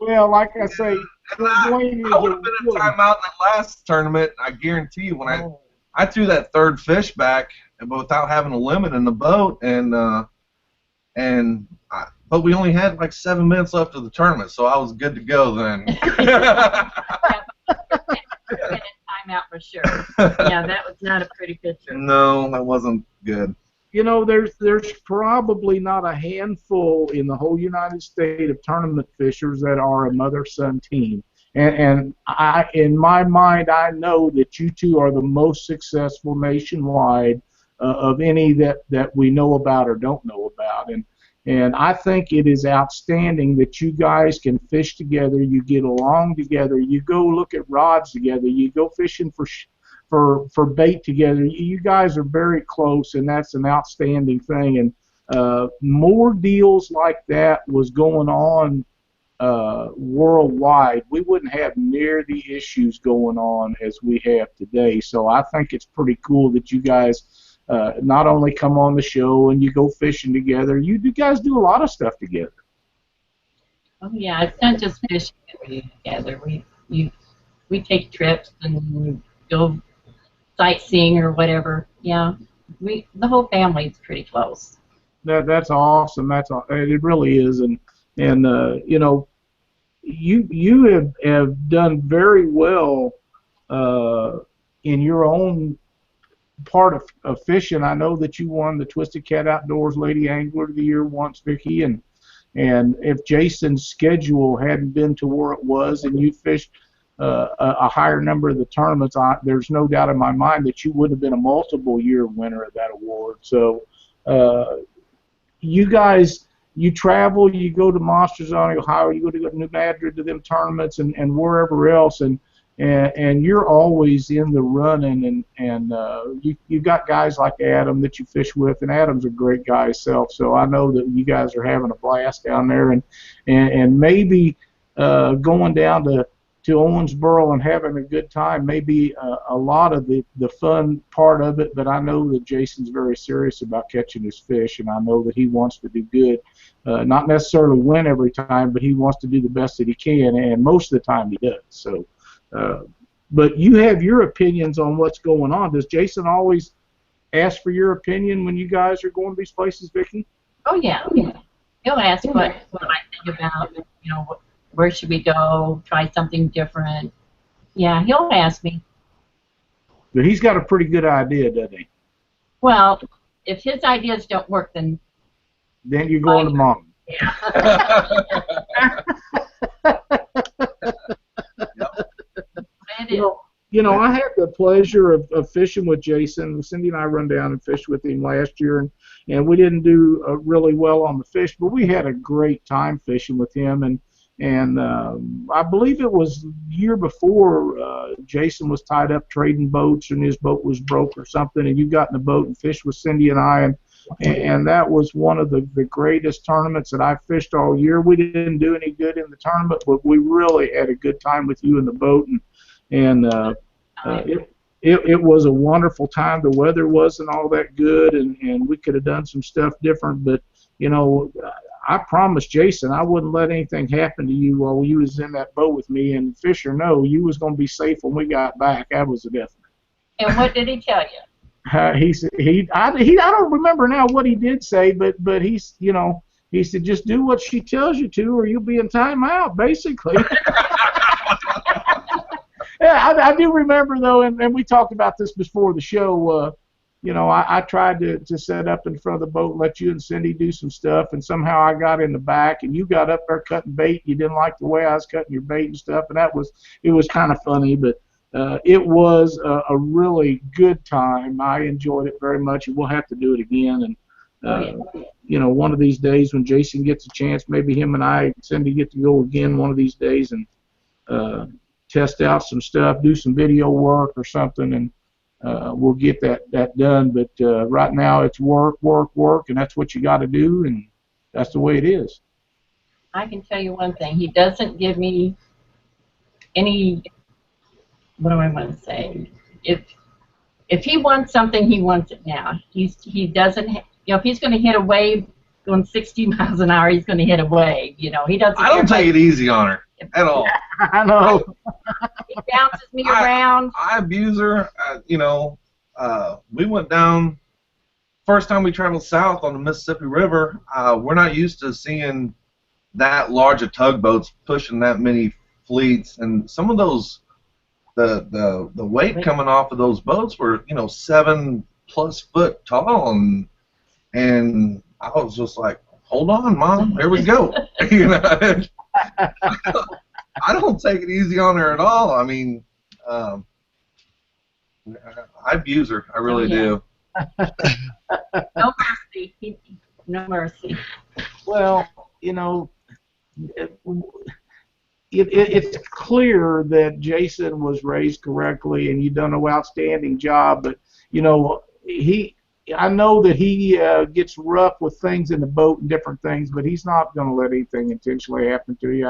Well, like I say, I would have been in timeout in the last tournament. I guarantee you, when I threw that third fish back, but without having a limit in the boat, but we only had like 7 minutes left of the tournament, so I was good to go then. Timeout for sure. Yeah, that was not a pretty picture. No, that wasn't good. You know, there's probably not a handful in the whole United States of tournament fishers that are a mother-son team. And in my mind, I know that you two are the most successful nationwide of any that we know about or don't know about. And I think it is outstanding that you guys can fish together, you get along together, you go look at rods together, you go fishing for bait together. You guys are very close, and that's an outstanding thing. And more deals like that was going on worldwide, we wouldn't have near the issues going on as we have today. So I think it's pretty cool that you guys not only come on the show and you go fishing together, you guys do a lot of stuff together. Oh yeah, it's not just fishing that we do together. We take trips and go sightseeing or whatever. Yeah, the whole family's pretty close. That's awesome. It really is. And you know, you have done very well in your own part of fishing. I know that you won the Twisted Cat Outdoors Lady Angler of the Year once, Vicky, and if Jason's schedule hadn't been to where it was and you fished a higher number of the tournaments, there's no doubt in my mind that you would have been a multiple year winner of that award. So you guys, you travel, you go to Monster Zone, Ohio, you go to New Madrid to them tournaments and wherever else, and you're always in the running, and you got guys like Adam that you fish with, and Adam's a great guy himself. So I know that you guys are having a blast down there, and maybe going down to to Owensboro and having a good time may be a lot of the fun part of it, but I know that Jason's very serious about catching his fish, and I know that he wants to do good. Not necessarily win every time, but he wants to do the best that he can, and most of the time he does. So, but you have your opinions on what's going on. Does Jason always ask for your opinion when you guys are going to these places, Vicky? Oh yeah, he'll ask what I think about, you know, where should we go, try something different. Yeah, he'll ask me. But he's got a pretty good idea, doesn't he? Well, if his ideas don't work, then you're going to mom. Yeah. You know, I had the pleasure of fishing with Jason. Cindy and I run down and fished with him last year, and we didn't do really well on the fish, but we had a great time fishing with him. And I believe it was the year before Jason was tied up trading boats, and his boat was broke or something, and you got in the boat and fished with Cindy and I, and that was one of the greatest tournaments that I fished all year. We didn't do any good in the tournament, but we really had a good time with you in the boat, and it was a wonderful time. The weather wasn't all that good, and we could have done some stuff different, but you know, I promised Jason I wouldn't let anything happen to you while you was in that boat with me, and fish or no, you was going to be safe when we got back. That was a definite. And what did he tell you? He said I don't remember now what he did say, but he's, you know, he said just do what she tells you to, or you'll be in timeout, basically. Yeah, I do remember though, and we talked about this before the show. You know, I tried to set up in front of the boat and let you and Cindy do some stuff, and somehow I got in the back, and you got up there cutting bait. You didn't like the way I was cutting your bait and stuff, and it was kind of funny, but it was a really good time. I enjoyed it very much, and we'll have to do it again. And you know, one of these days when Jason gets a chance, maybe him and I, Cindy, get to go again one of these days and test out some stuff, do some video work or something, and we'll get that done. But right now it's work, and that's what you got to do, and that's the way it is. I can tell you one thing. He doesn't give me any, what do I want to say? If he wants something, he wants it now. He doesn't, you know, if he's going to hit a wave going 60 miles an hour, he's going to hit a wave. You know, he doesn't. I don't take it easy on her at all. I know. He bounces me around. I abuse her. You know, we went down, first time we traveled south on the Mississippi River. We're not used to seeing that large of tugboats pushing that many fleets, and some of those, the weight coming off of those boats were, you know, 7+ foot tall, and I was just like, hold on, Mom, here we go. You know, I don't take it easy on her at all. I mean, I abuse her. I really do. No mercy. No mercy. Well, you know, it's clear that Jason was raised correctly, and you've done an outstanding job. But you know, I know that he gets rough with things in the boat and different things, but he's not going to let anything intentionally happen to you.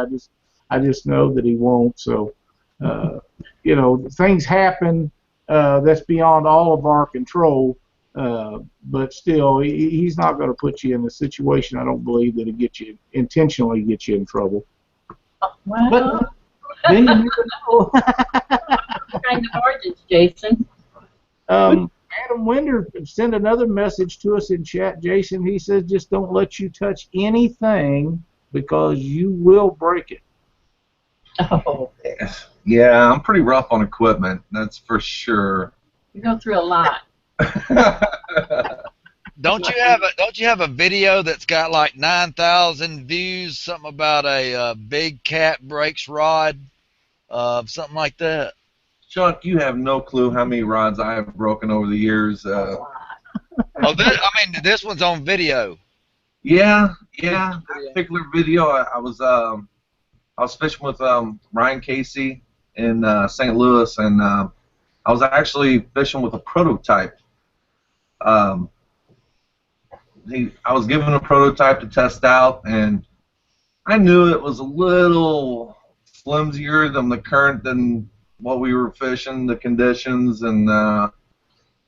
I just know that he won't. So, you know, things happen that's beyond all of our control. But still, he's not going to put you in a situation, I don't believe, that it intentionally gets you in trouble. Well, But then you never know. what kind of origins, Jason? Adam Winder sent another message to us in chat, Jason. He says, just don't let you touch anything because you will break it. Oh. Yeah, I'm pretty rough on equipment, that's for sure. You go through a lot. Don't you have a video that's got like 9,000 views? Something about a big cat breaks rod, something like that. Chuck, you have no clue how many rods I have broken over the years. This one's on video. Yeah. That particular video, I was fishing with Ryan Casey in St. Louis, and I was actually fishing with a prototype. I was given a prototype to test out, and I knew it was a little flimsier than the current than what we were fishing, the conditions, and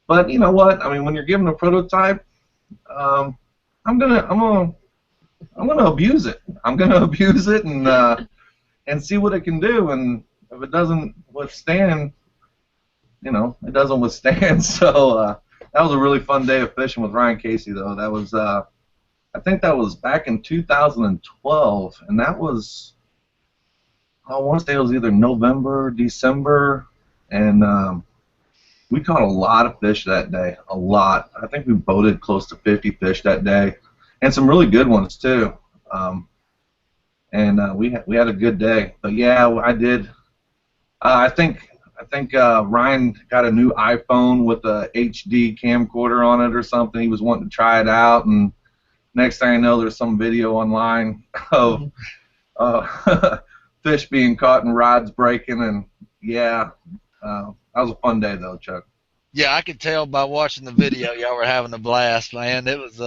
but you know what? I mean, when you're given a prototype, I'm gonna abuse it. I'm gonna abuse it and see what it can do. And if it doesn't withstand, you know, it doesn't withstand. So that was a really fun day of fishing with Ryan Casey, though. That was I think that was back in 2012, and that was, I want to say it was either November, December, and we caught a lot of fish that day, a lot. I think we boated close to 50 fish that day, and some really good ones too. We had a good day. But yeah, I did. I think Ryan got a new iPhone with a HD camcorder on it or something. He was wanting to try it out, and next thing I know, there's some video online of fish being caught and rods breaking, and yeah, that was a fun day though, Chuck. Yeah, I could tell by watching the video y'all were having a blast, man. It was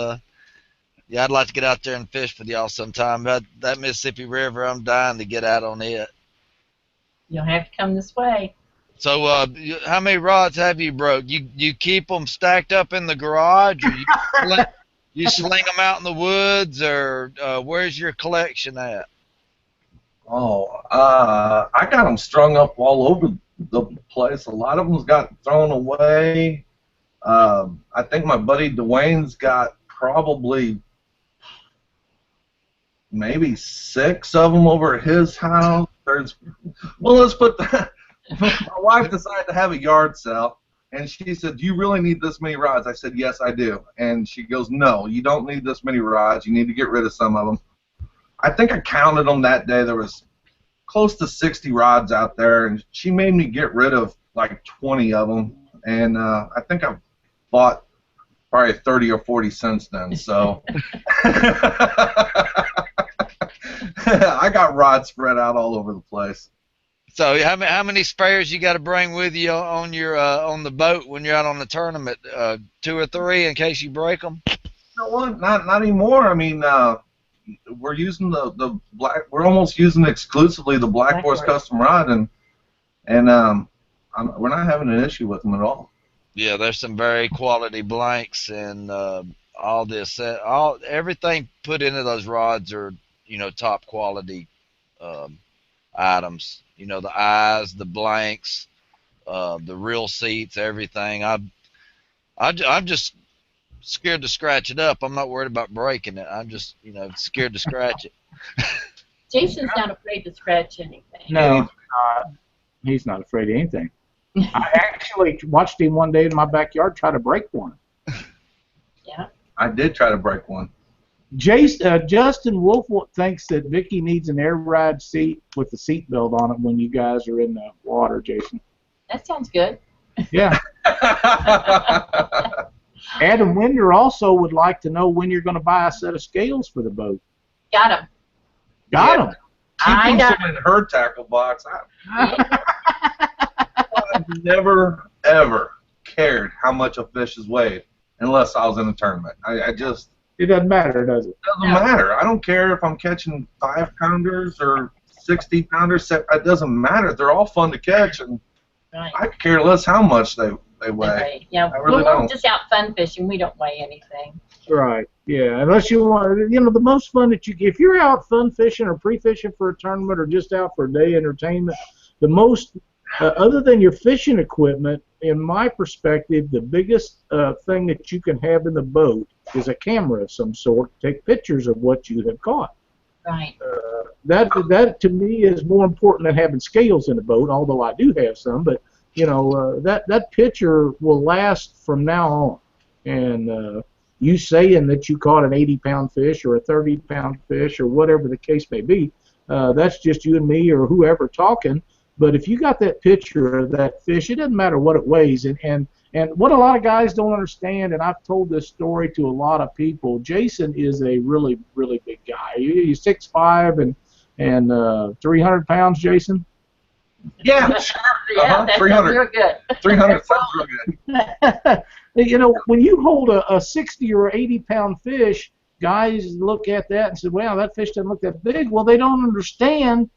yeah, I'd like to get out there and fish with y'all sometime. That Mississippi River, I'm dying to get out on it. You'll have to come this way. So, how many rods have you broke? You keep them stacked up in the garage, or you sling them out in the woods, or where's your collection at? Oh, I got them strung up all over the place. A lot of them got thrown away. I think my buddy Dwayne's got probably maybe 6 of them over at his house. Well, let's put that. My wife decided to have a yard sale, and she said, "Do you really need this many rods?" I said, "Yes, I do." And she goes, "No, you don't need this many rods. You need to get rid of some of them." I think I counted them that day. There was close to 60 rods out there, and she made me get rid of like 20 of them. And I think I've bought probably 30 or 40 since then. So I got rods spread out all over the place. So how many spares you got to bring with you on your on the boat when you're out on the tournament? 2 or 3 in case you break them? No, what? Not anymore. I mean, we're using the black. We're almost using exclusively the Black Horse custom rod, and we're not having an issue with them at all. Yeah, there's some very quality blanks, and all this, everything put into those rods are, you know, top quality items. You know, the eyes, the blanks, the reel seats, everything. I'm just scared to scratch it up. I'm not worried about breaking it. I'm just, you know, scared to scratch it. Jason's not afraid to scratch anything. No, he's not afraid of anything. I actually watched him one day in my backyard try to break one. Yeah. I did try to break one. Justin Wolf thinks that Vicky needs an air ride seat with the seat belt on it when you guys are in the water, Jason. That sounds good. Yeah. Adam Winder also would like to know when you're going to buy a set of scales for the boat. Got him. Got him. She puts them in her tackle box. I've never, ever cared how much a fish is weighed unless I was in a tournament. It doesn't matter, does it? It doesn't matter. I don't care if I'm catching 5-pounders or 60-pounders. It doesn't matter. They're all fun to catch, and I care less how much they weigh. Right. Yeah, I really we're don't. just out fun fishing. We don't weigh anything. Right. Yeah. Unless you want, you know, the most fun that if you're out fun fishing or pre-fishing for a tournament or just out for a day entertainment, the most, other than your fishing equipment, in my perspective, the biggest thing that you can have in the boat is a camera of some sort to take pictures of what you have caught. Right. That to me is more important than having scales in the boat, although I do have some. But you know, that picture will last from now on. And you saying that you caught an 80-pound fish or a 30-pound fish or whatever the case may be, that's just you and me or whoever talking. But if you got that picture of that fish, it doesn't matter what it weighs. And what a lot of guys don't understand, and I've told this story to a lot of people, Jason is a really, really big guy. He's 6'5" and 300 pounds, Jason? Yeah, sure. Yeah, that 300. sounds real good. 300 sounds real good. You know, when you hold a 60 or 80-pound fish, guys look at that and say, wow, that fish doesn't look that big. Well, they don't understand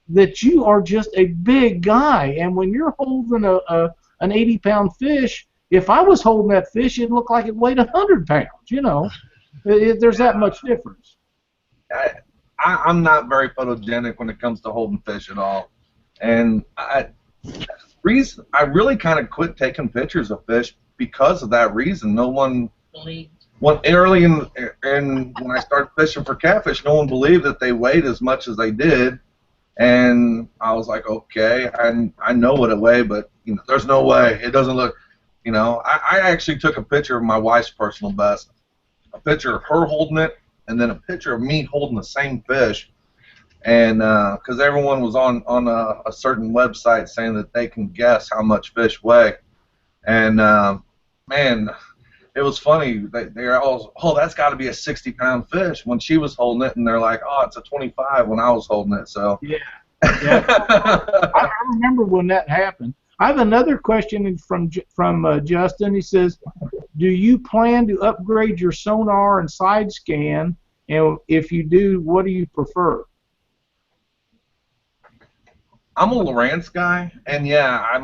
that you are just a big guy, and when you're holding an 80-pound fish, if I was holding that fish, it looked like it weighed 100 pounds. You know, there's that much difference. I'm not very photogenic when it comes to holding fish at all, and I really kind of quit taking pictures of fish because of that reason. No one believed. Early in when I started fishing for catfish, no one believed that they weighed as much as they did, and I was like, okay, I know what it weighed, but you know, there's no way. It doesn't look. You know, I actually took a picture of my wife's personal best, a picture of her holding it, and then a picture of me holding the same fish. And because everyone was on a certain website saying that they can guess how much fish weigh, and man, it was funny. They're all, oh, that's got to be a 60-pound fish when she was holding it, and they're like, oh, it's a 25 when I was holding it. So yeah. I remember when that happened. I have another question from Justin. He says, do you plan to upgrade your sonar and side scan? And if you do, what do you prefer? I'm a Lowrance guy, and yeah, I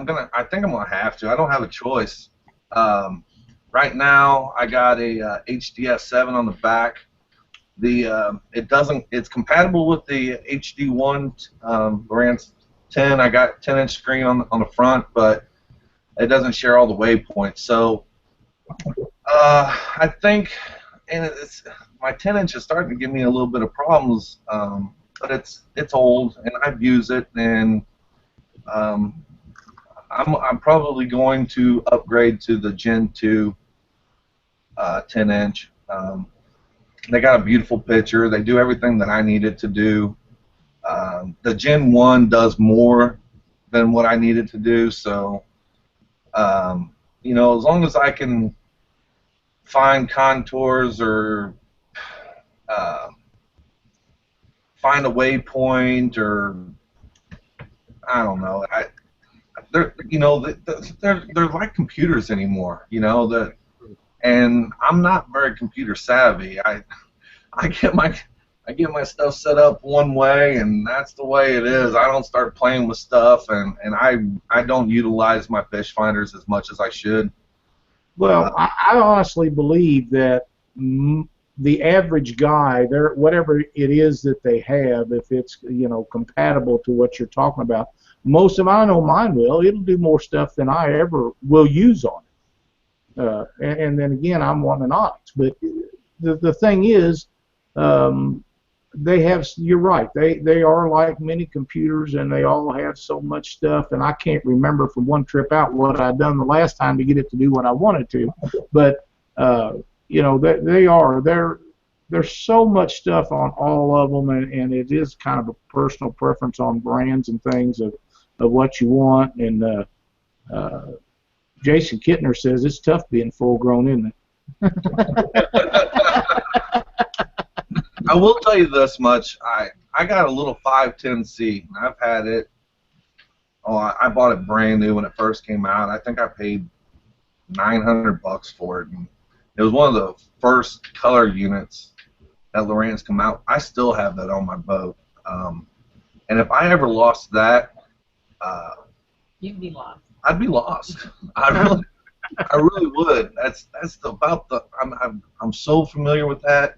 think I'm gonna have to. I don't have a choice. Right now, I got a HDS7 on the back. It's compatible with the HD1 Lowrance 10. I got 10-inch screen on the front, but it doesn't share all the waypoints. So I think, and my 10-inch is starting to give me a little bit of problems. But it's old, and I've used it, and I'm probably going to upgrade to the Gen 2 10-inch. They got a beautiful picture. They do everything that I need it to do. The Gen 1 does more than what I needed to do, so you know, as long as I can find contours or find a waypoint, or I don't know. They're like computers anymore, you know. And I'm not very computer savvy. I get my stuff set up one way, and that's the way it is. I don't start playing with stuff, and I don't utilize my fish finders as much as I should. Well, I honestly believe that the average guy, whatever it is that they have, if it's, you know, compatible to what you're talking about, most of I know mine will. It'll do more stuff than I ever will use on it. And then again, I'm on an Onyx. But the thing is, they have. You're right. They are like mini computers, and they all have so much stuff. And I can't remember from one trip out what I'd done the last time to get it to do what I wanted to. But you know, there's so much stuff on all of them, and it is kind of a personal preference on brands and things of what you want. And Jason Kittner says it's tough being full grown, isn't it? I will tell you this much. I got a little 510C, and I've had it. Oh, I bought it brand new when it first came out. I think I paid $900 for it. And it was one of the first color units that Lowrance come out. I still have that on my boat. And if I ever lost that, you'd be lost. I'd be lost. I really would. That's about the. I'm so familiar with that,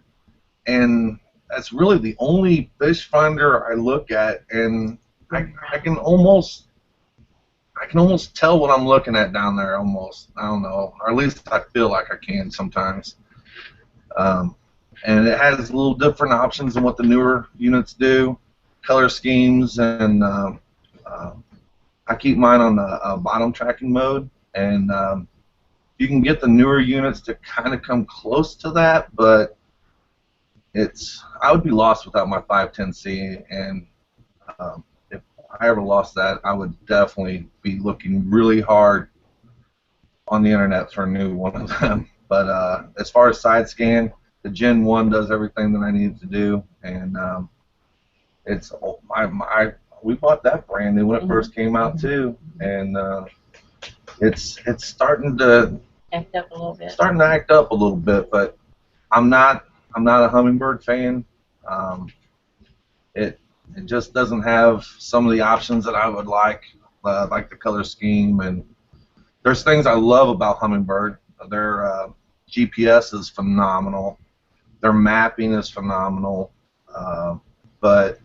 and that's really the only fish finder I look at, and I can almost tell what I'm looking at down there. Almost, I don't know, or at least I feel like I can sometimes. And it has a little different options than what the newer units do, color schemes, and I keep mine on the bottom tracking mode, and you can get the newer units to kind of come close to that, but I would be lost without my 510C, and if I ever lost that, I would definitely be looking really hard on the internet for a new one of them. But as far as side scan, the Gen 1 does everything that I need to do, and we bought that brand new when it first came out too, and it's starting to act up a little bit. Starting to act up a little bit, but I'm not a Humminbird fan. It just doesn't have some of the options that I would like the color scheme. And there's things I love about Humminbird. Their GPS is phenomenal. Their mapping is phenomenal. But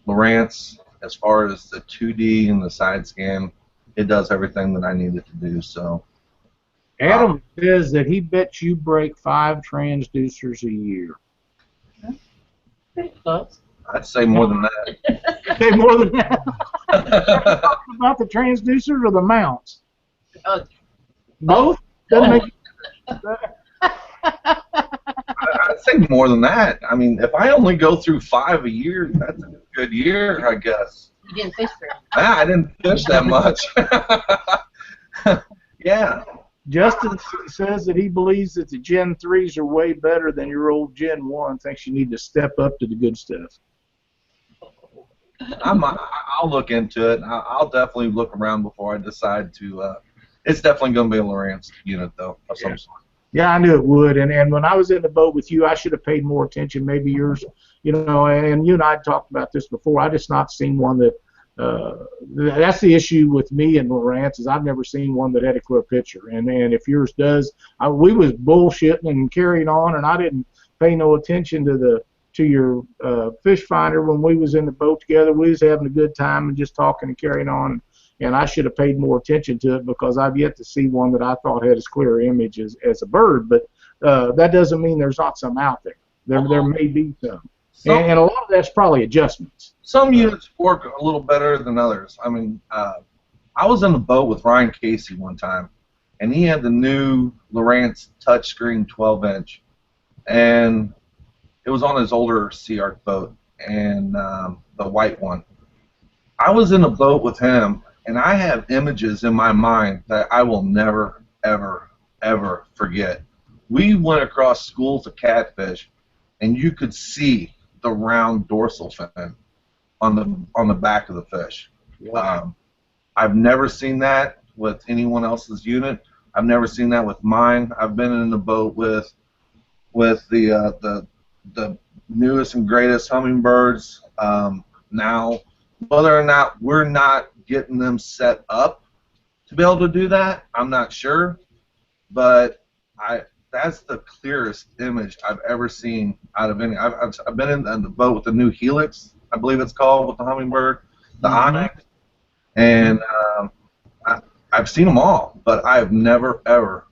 Lowrance, as far as the 2D and the side scan, it does everything that I need it to do. So Adam says that he bets you break 5 transducers a year. Pretty close. I'd say more than that. Say more than that. Talking about the transducers or the mounts? Both? Doesn't make I'd say more than that. I mean, if I only go through 5 a year, that's a good year, I guess. You didn't fish very much. I didn't fish that much. Yeah. Justin says that he believes that the Gen 3s are way better than your old Gen 1. Thinks you need to step up to the good stuff. I'll look into it. I'll definitely look around before I decide to. It's definitely going to be a Lowrance unit, though, of some sort. Yeah, I knew it would. And when I was in the boat with you, I should have paid more attention. Maybe yours, you know, and you and I talked about this before. I just not seen one that. That's the issue with me and Lowrance is I've never seen one that had a clear picture. And if yours does, we was bullshitting and carrying on, and I didn't pay no attention to your fish finder when we was in the boat together. We was having a good time and just talking and carrying on. And I should have paid more attention to it because I've yet to see one that I thought had as clear image as a bird. But that doesn't mean there's not some out there. There may be some. And a lot of that's probably adjustments. Some units work a little better than others. I mean, I was in the boat with Ryan Casey one time, and he had the new Lowrance touchscreen 12-inch, and it was on his older Sea Arc boat, and the white one. I was in a boat with him, and I have images in my mind that I will never, ever, ever forget. We went across schools of catfish, and you could see the round dorsal fin on the back of the fish. Wow. I've never seen that with anyone else's unit. I've never seen that with mine. I've been in the boat with the newest and greatest Humminbirds. Now, whether or not we're not getting them set up to be able to do that, I'm not sure. But that's the clearest image I've ever seen out of any. I've been in the boat with the new Helix, I believe it's called, with the Humminbird, the Onyx, and I've seen them all, but I've never ever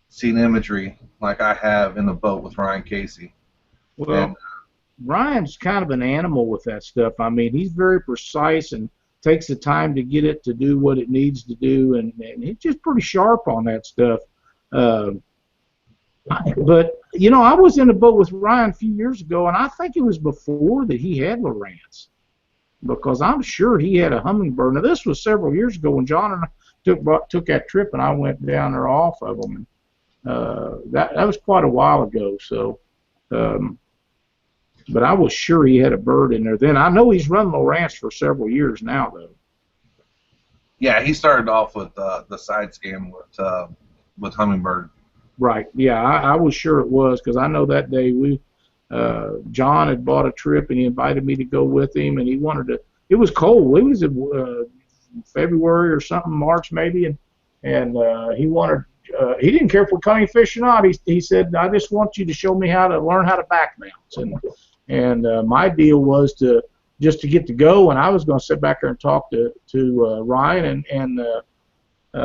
seen imagery like I have in the boat with Ryan Casey. Well, Ryan's kind of an animal with that stuff. I mean, he's very precise and takes the time to get it to do what it needs to do, and he's just pretty sharp on that stuff. But, you know, I was in a boat with Ryan a few years ago, and I think it was before that he had Lowrance, because I'm sure he had a Humminbird. Now, this was several years ago when John and I took that trip, and I went down there off of them. And, that was quite a while ago. So, but I was sure he had a bird in there then. I know he's run Lowrance for several years now, though. Yeah, he started off with the side scan with Humminbird. Right. Yeah, I was sure it was, because I know that day John had bought a trip and he invited me to go with him, and he wanted to. It was cold. It was February or something, March maybe, and he wanted. He didn't care if we caught any fish or not. He said, "I just want you to show me how to learn how to back mount." And my deal was to get to go, and I was going to sit back there and talk to Ryan, and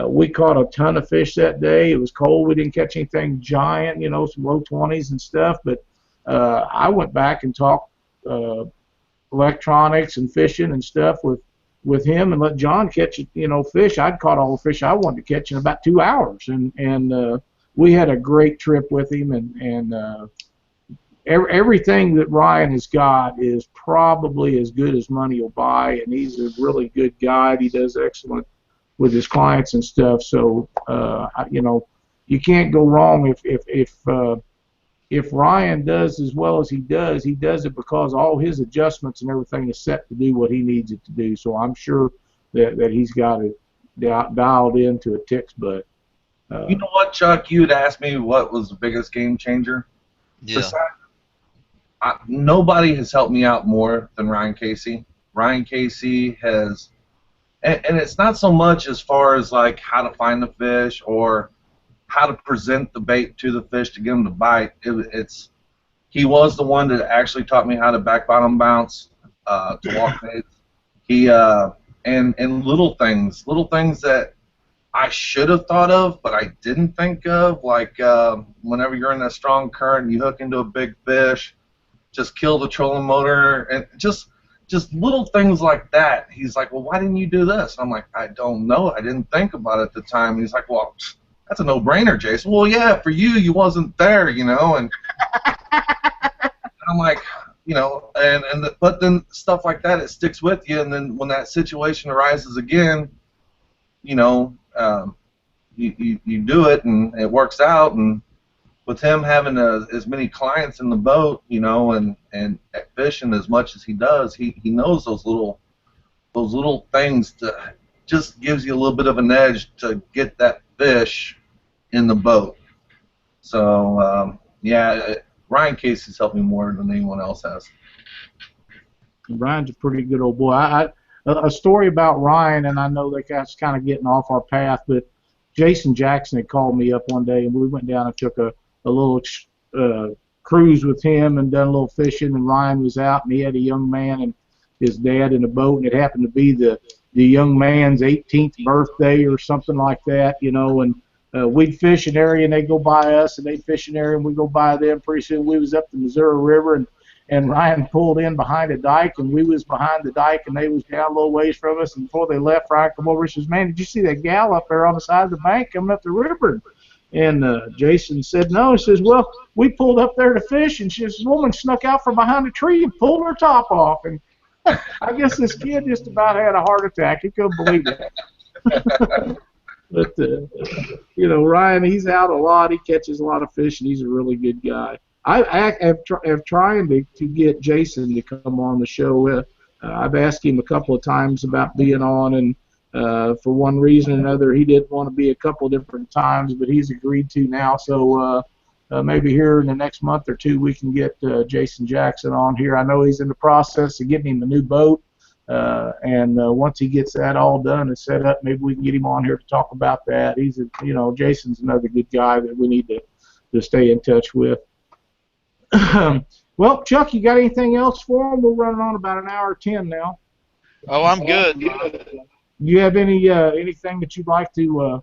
we caught a ton of fish that day. It was cold. We didn't catch anything giant, you know, some low 20s and stuff. But I went back and talked electronics and fishing and stuff with him, and let John catch, you know, fish. I'd caught all the fish I wanted to catch in about 2 hours, and we had a great trip with him. And everything that Ryan has got is probably as good as money will buy, and he's a really good guide. He does excellent with his clients and stuff. So you know, you can't go wrong if Ryan does as well as he does it because all his adjustments and everything is set to do what he needs it to do. So I'm sure that he's got it dialed into a tick's butt. You know what, Chuck? You had asked me what was the biggest game changer. Yeah. nobody has helped me out more than Ryan Casey. Ryan Casey has, and it's not so much as far as like how to find the fish or how to present the bait to the fish to get them to bite. He was the one that actually taught me how to back bottom bounce, to walk baits. He and little things that I should have thought of, but I didn't think of, like whenever you're in a strong current, you hook into a big fish, just kill the trolling motor, and just little things like that. He's like, well, why didn't you do this? I'm like, I don't know. I didn't think about it at the time. And he's like, well, that's a no-brainer, Jason. Well, yeah, for you wasn't there, you know, and I'm like, you know, but then stuff like that, it sticks with you, and then when that situation arises again, you know, you do it, and it works out. And with him having as many clients in the boat, you know, and fishing as much as he does, he knows those little things to just gives you a little bit of an edge to get that fish in the boat. So yeah, Ryan Casey's helped me more than anyone else has. Ryan's a pretty good old boy. A story about Ryan, and I know that guy's kind of getting off our path, but Jason Jackson had called me up one day, and we went down and took a little cruise with him and done a little fishing, and Ryan was out, and he had a young man and his dad in a boat, and it happened to be the young man's 18th birthday or something like that, you know, and we'd fish an area, and they'd go by us, and they'd fish an area, and we'd go by them. Pretty soon we was up the Missouri River, and Ryan pulled in behind a dike, and we was behind the dike, and they was down a little ways from us, and before they left, Ryan come over and says, man, did you see that gal up there on the side of the bank coming up the river? And Jason said, no. He says, well, we pulled up there to fish, and this woman snuck out from behind a tree and pulled her top off. And I guess this kid just about had a heart attack. He couldn't believe it. But, you know, Ryan, he's out a lot. He catches a lot of fish, and he's a really good guy. I have trying to get Jason to come on the show. I've asked him a couple of times about being on, and for one reason or another, he didn't want to be a couple of different times, but he's agreed to now. So maybe here in the next month or two, we can get Jason Jackson on here. I know he's in the process of getting him a new boat, and once he gets that all done and set up, maybe we can get him on here to talk about that. Jason's another good guy that we need to stay in touch with. Well, Chuck, you got anything else for him? We're running on about an hour 10 now. Oh, I'm good. Do you have anything that you'd like to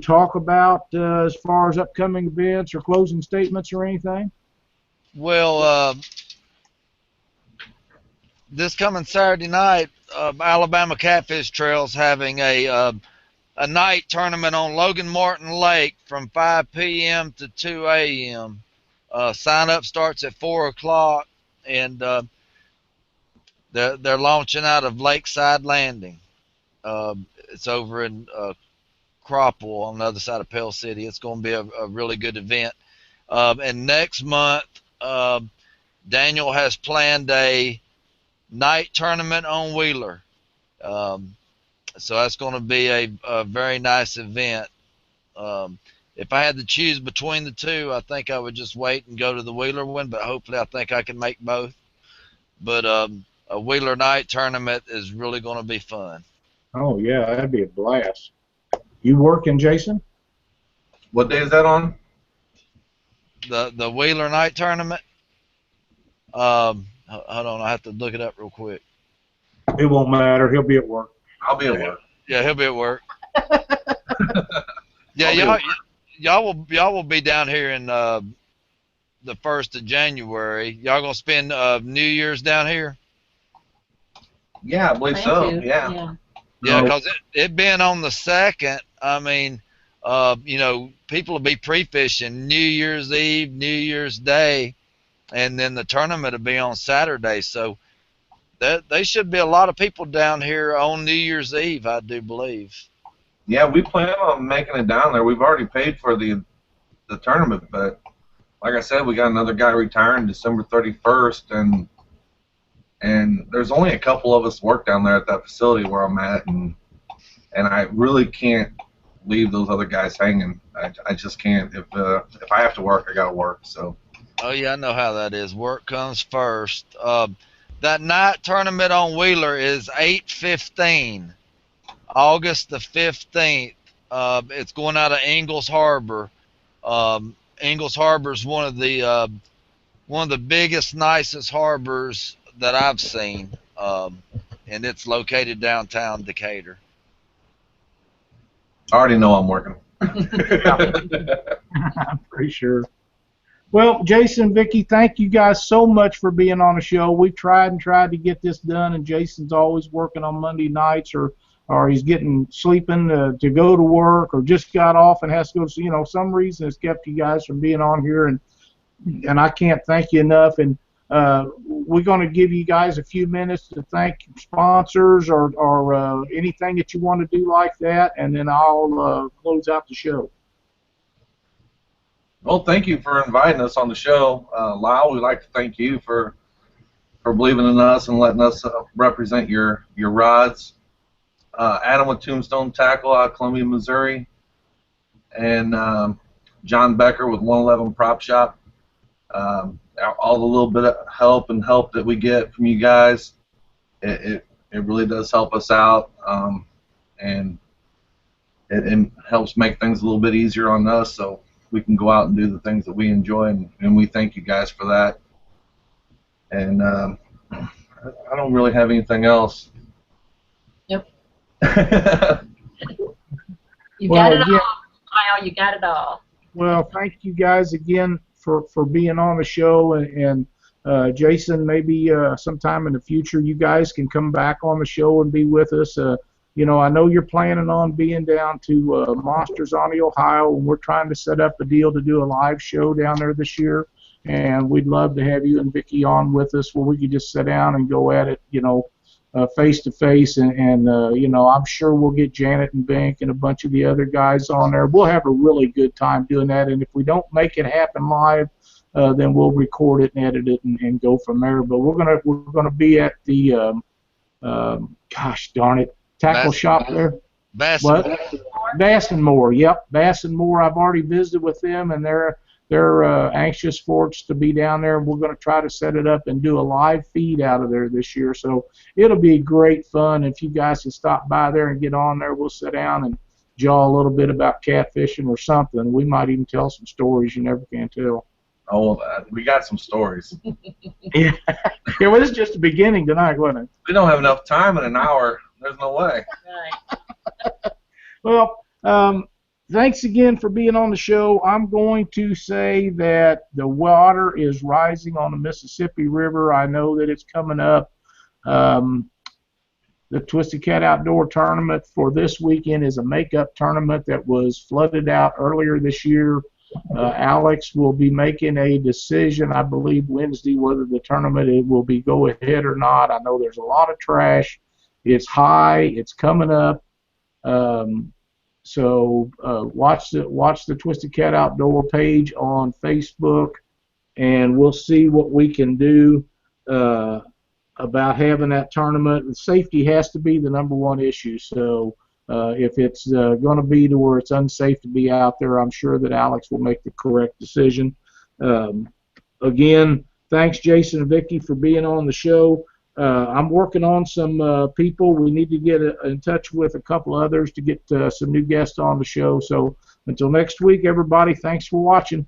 talk about as far as upcoming events or closing statements or anything? Well, this coming Saturday night, Alabama Catfish Trail's having a night tournament on Logan Martin Lake from 5 p.m. to 2 a.m. Sign up starts at 4 o'clock, and they're launching out of Lakeside Landing. It's over in Cropwell on the other side of Pell City. It's going to be a really good event. And next month, Daniel has planned a night tournament on Wheeler. So that's going to be a very nice event. If I had to choose between the two, I think I would just wait and go to the Wheeler one, but hopefully I think I can make both. But a Wheeler night tournament is really going to be fun. Oh, yeah, that'd be a blast. You working, Jason? What day is that on? The Wheeler night tournament? Hold on, I have to look it up real quick. It won't matter. He'll be at work. I'll be at work. Yeah, he'll be at work. Yeah, y'all will be down here in the 1st of January. Y'all gonna spend New Year's down here? Yeah, I believe so. Yeah. Yeah, because it being on the 2nd, I mean, people will be pre-fishing New Year's Eve, New Year's Day, and then the tournament will be on Saturday. So they should be a lot of people down here on New Year's Eve, I do believe. Yeah, we plan on making it down there. We've already paid for the tournament, but like I said, we got another guy retiring December 31st, and there's only a couple of us work down there at that facility where I'm at, and I really can't leave those other guys hanging. I just can't. If I have to work, I gotta work. So Oh yeah, I know how that is. Work comes first. That night tournament on Wheeler is 8/15, August the 15th. It's going out of Ingalls Harbor. Ingalls Harbor is one of the biggest, nicest harbors that I've seen, and it's located downtown Decatur. I already know I'm working. I'm pretty sure. Well, Jason, Vicky, thank you guys so much for being on the show. We've tried and tried to get this done, and Jason's always working on Monday nights, or he's getting sleeping to go to work, or just got off and has to go to, some reason has kept you guys from being on here, and I can't thank you enough. And we're going to give you guys a few minutes to thank sponsors or anything that you want to do like that, and then I'll close out the show. Well, thank you for inviting us on the show. Lyle, we'd like to thank you for believing in us and letting us represent your rods. Adam with Tombstone Tackle out of Columbia, Missouri, and John Becker with 111 Prop Shop. All the little bit of help that we get from you guys, it really does help us out, and it helps make things a little bit easier on us, so we can go out and do the things that we enjoy, and we thank you guys for that. And I don't really have anything else. Yep. You Well, got it again, all, Kyle. You got it all. Well, thank you guys again for being on the show, and Jason, maybe sometime in the future you guys can come back on the show and be with us. I know you're planning on being down to Monsters on the Ohio, and we're trying to set up a deal to do a live show down there this year, and we'd love to have you and Vicky on with us where we could just sit down and go at it, face to face, and I'm sure we'll get Janet and Bink and a bunch of the other guys on there. We'll have a really good time doing that, and if we don't make it happen live, then we'll record it and edit it and go from there. But we're gonna be at the gosh darn it, tackle shop there. Bass and More. Yep, Bass and More. I've already visited with them, and they're anxious for us to be down there. We're going to try to set it up and do a live feed out of there this year. So it'll be great fun. If you guys can stop by there and get on there, we'll sit down and jaw a little bit about catfishing or something. We might even tell some stories you never can tell. Oh, we got some stories. Yeah, well, this is just the beginning tonight, wasn't it? We don't have enough time in an hour. There's no way. Right. Well, thanks again for being on the show. I'm going to say that the water is rising on the Mississippi River. I know that it's coming up. The Twisted Cat Outdoor Tournament for this weekend is a makeup tournament that was flooded out earlier this year. Alex will be making a decision, I believe, Wednesday, whether the tournament will be go ahead or not. I know there's a lot of trash. It's high. It's coming up. So watch the Twisted Cat Outdoor page on Facebook, and we'll see what we can do about having that tournament. And safety has to be the number one issue. So if it's going to be to where it's unsafe to be out there, I'm sure that Alex will make the correct decision. Again, thanks, Jason and Vicky, for being on the show. I'm working on some people. We need to get in touch with a couple others to get some new guests on the show. So until next week, everybody, thanks for watching.